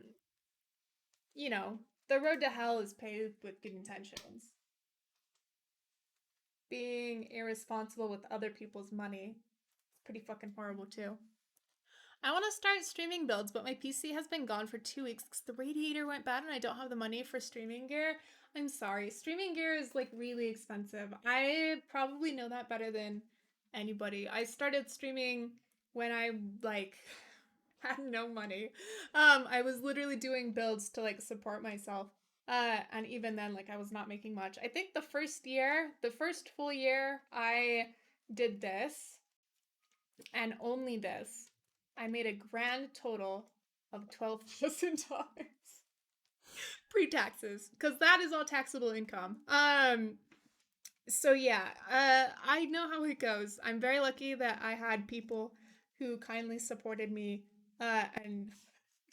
you know, the road to hell is paved with good intentions. Being irresponsible with other people's money is pretty fucking horrible too. I want to start streaming builds, but my PC has been gone for 2 weeks because the radiator went bad and I don't have the money for streaming gear. I'm sorry. Streaming gear is like really expensive. I probably know that better than anybody. I started streaming when I like had no money. I was literally doing builds to like support myself. And even then, like I was not making much. I think the first full year I did this, and only this, I made a grand total of $12,000 pre-taxes because that is all taxable income. So yeah, I know how it goes. I'm very lucky that I had people who kindly supported me and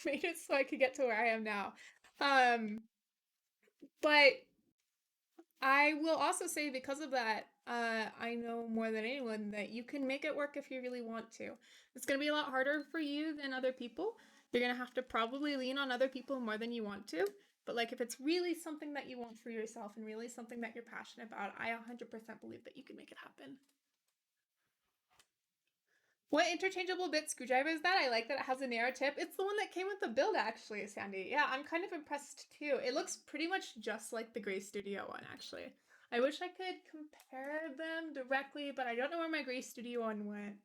made it so I could get to where I am now. Um, but I will also say, because of that, I know more than anyone that you can make it work if you really want to. It's going to be a lot harder for you than other people. You're going to have to probably lean on other people more than you want to. But like if it's really something that you want for yourself and really something that you're passionate about, I 100% believe that you can make it happen. What interchangeable bit screwdriver is that? I like that it has a narrow tip. It's the one that came with the build, actually, Sandy. Yeah, I'm kind of impressed too. It looks pretty much just like the Gray Studio one, actually. I wish I could compare them directly, but I don't know where my Gray Studio one went.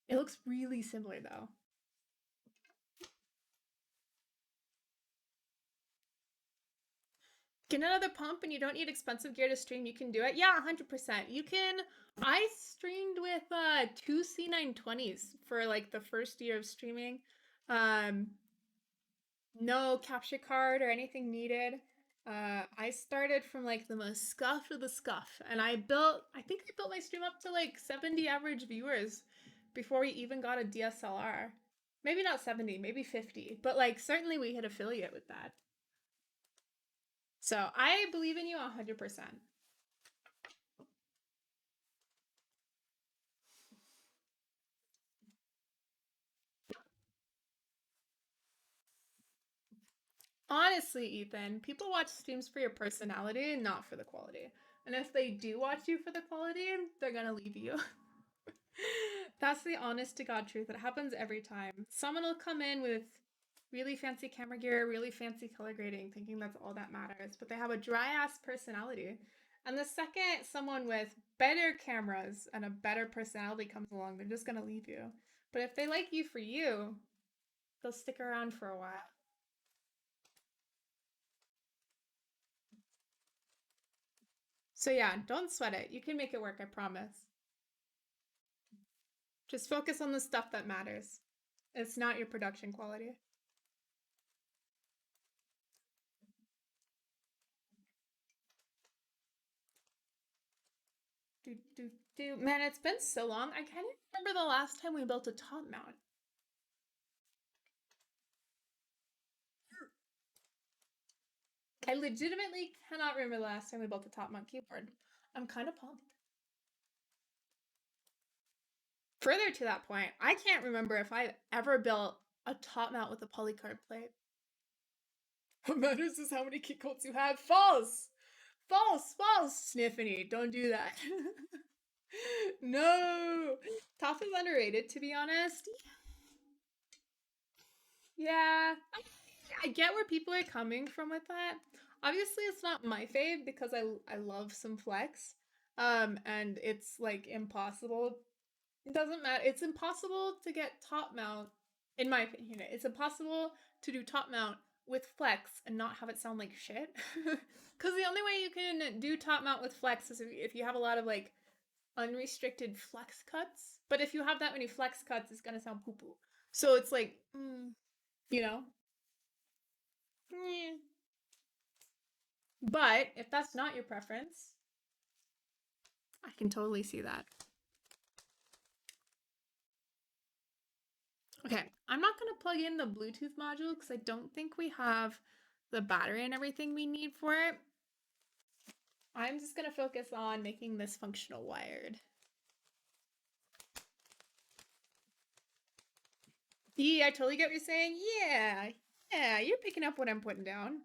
It looks really similar though. Get another pump and you don't need expensive gear to stream, you can do it. Yeah, 100%. You can. I streamed with two C920s for like the first year of streaming. Um, no capture card or anything needed. I started from like the most scuff of the scuff, and I think I built my stream up to like 70 average viewers before we even got a DSLR. Maybe not 70, maybe 50, but like certainly we hit affiliate with that. So I believe in you 100%. Honestly, Ethan, people watch streams for your personality, not for the quality. And if they do watch you for the quality, they're gonna leave you. That's the honest to God truth. It happens every time. Someone will come in with really fancy camera gear, really fancy color grading, thinking that's all that matters, but they have a dry ass personality. And the second someone with better cameras and a better personality comes along, they're just gonna leave you. But if they like you for you, they'll stick around for a while. So yeah, don't sweat it. You can make it work, I promise. Just focus on the stuff that matters. It's not your production quality. Do, do, do. Man, it's been so long. I can't remember the last time we built a top mount. I legitimately cannot remember the last time we built a top mount keyboard. I'm kind of pumped. Further to that point, I can't remember if I've ever built a top mount with a polycard plate. What matters is how many key coats you have. False! False! False! Sniffany, don't do that. No! Top is underrated, to be honest. Yeah, I get where people are coming from with that. Obviously, it's not my fave because I love some flex. And it's like impossible. It doesn't matter. It's impossible to get top mount, in my opinion. It's impossible to do top mount with flex and not have it sound like shit. Because the only way you can do top mount with flex is if you have a lot of like unrestricted flex cuts. But if you have that many flex cuts, it's gonna sound poo poo. So it's like, you know, eh. But if that's not your preference, I can totally see that. Okay, I'm not going to plug in the Bluetooth module because I don't think we have the battery and everything we need for it. I'm just going to focus on making this functional wired. Yeah, I totally get what you're saying. Yeah, you're picking up what I'm putting down.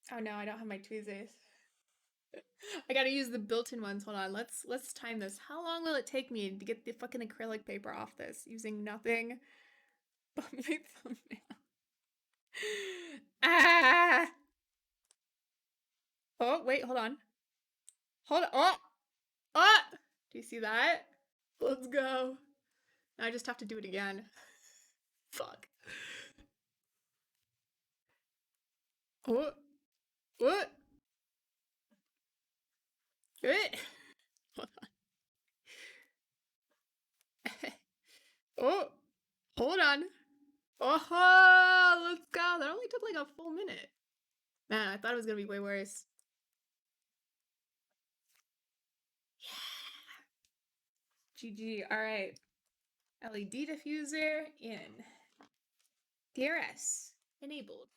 Oh no, I don't have my tweezers. I gotta use the built-in ones. Hold on, let's time this. How long will it take me to get the fucking acrylic paper off this using nothing but my thumbnail? Ah! Oh, wait, hold on. Hold on. Oh! Oh! Do you see that? Let's go. I just have to do it again. Fuck. Oh! What? What? Hold on. Oh! Hold on. Oh, let's go. That only took like a full minute. Man, I thought it was gonna be way worse. GG. All right. LED diffuser in. DRS enabled.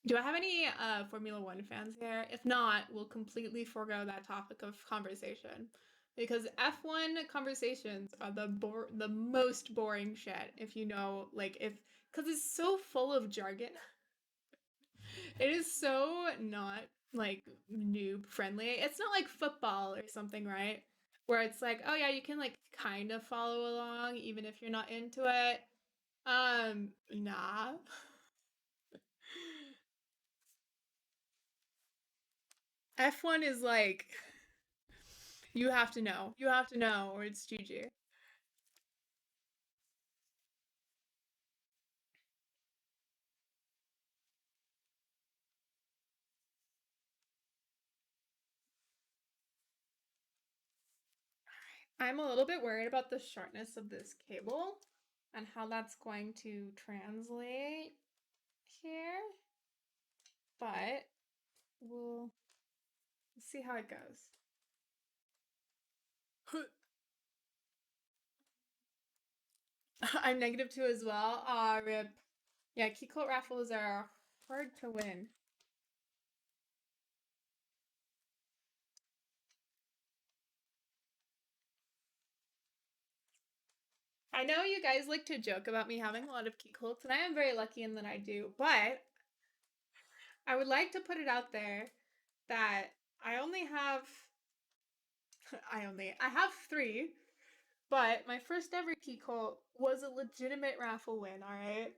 Do I have any Formula One fans here? If not, we'll completely forego that topic of conversation because F1 conversations are the most boring shit. If you know, like if because it's so full of jargon. It is so not like noob friendly. It's not like football or something, right? Where it's like, oh yeah, you can like kind of follow along even if you're not into it. Nah. F1 is like you have to know. You have to know or it's GG. I'm a little bit worried about the shortness of this cable and how that's going to translate here, but we'll see how it goes. I'm negative two as well. Rip. Yeah, key coat raffles are hard to win. I know you guys like to joke about me having a lot of key coats, and I am very lucky in that I do, but I would like to put it out there that I only have I have three, but my first ever key coat was a legitimate raffle win, alright?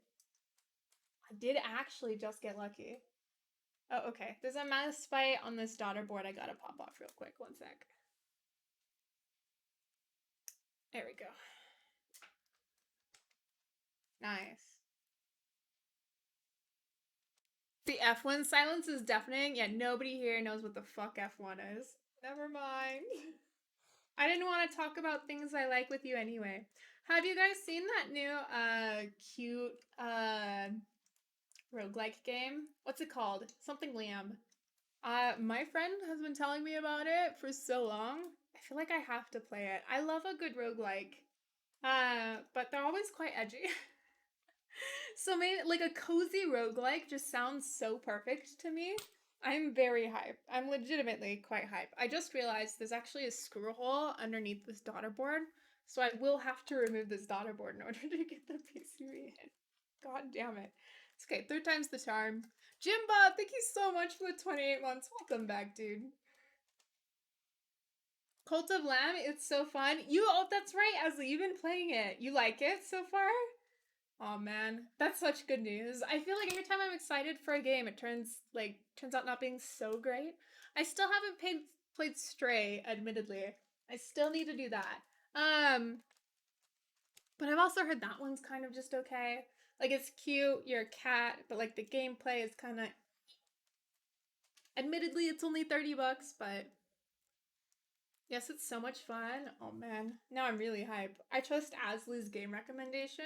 I did actually just get lucky. Oh, okay. There's a mouse bite on this daughter board I gotta pop off real quick. One sec. There we go. Nice. The F1 silence is deafening, yet nobody here knows what the fuck F1 is. Never mind. I didn't want to talk about things I like with you anyway. Have you guys seen that new cute roguelike game. What's it called? Something Lamb. My friend has been telling me about it for so long. I feel like I have to play it. I love a good roguelike. But they're always quite edgy. So maybe like a cozy roguelike just sounds so perfect to me. I'm very hype. I'm legitimately quite hype. I just realized there's actually a screw hole underneath this daughter board, so I will have to remove this daughter board in order to get the PCB in. God damn it. It's okay, third time's the charm. Jimba, thank you so much for the 28 months. Welcome back, dude. Cult of Lamb, it's so fun. Oh, that's right, Asley, you've been playing it. You like it so far? Oh man, that's such good news. I feel like every time I'm excited for a game, it turns out not being so great. I still haven't played Stray, admittedly. I still need to do that. Um, but I've also heard that one's kind of just okay. Like it's cute, you're a cat, but like the gameplay is kind of admittedly it's only $30, but yes, it's so much fun. Oh man, now I'm really hype. I trust Asley's game recommendations.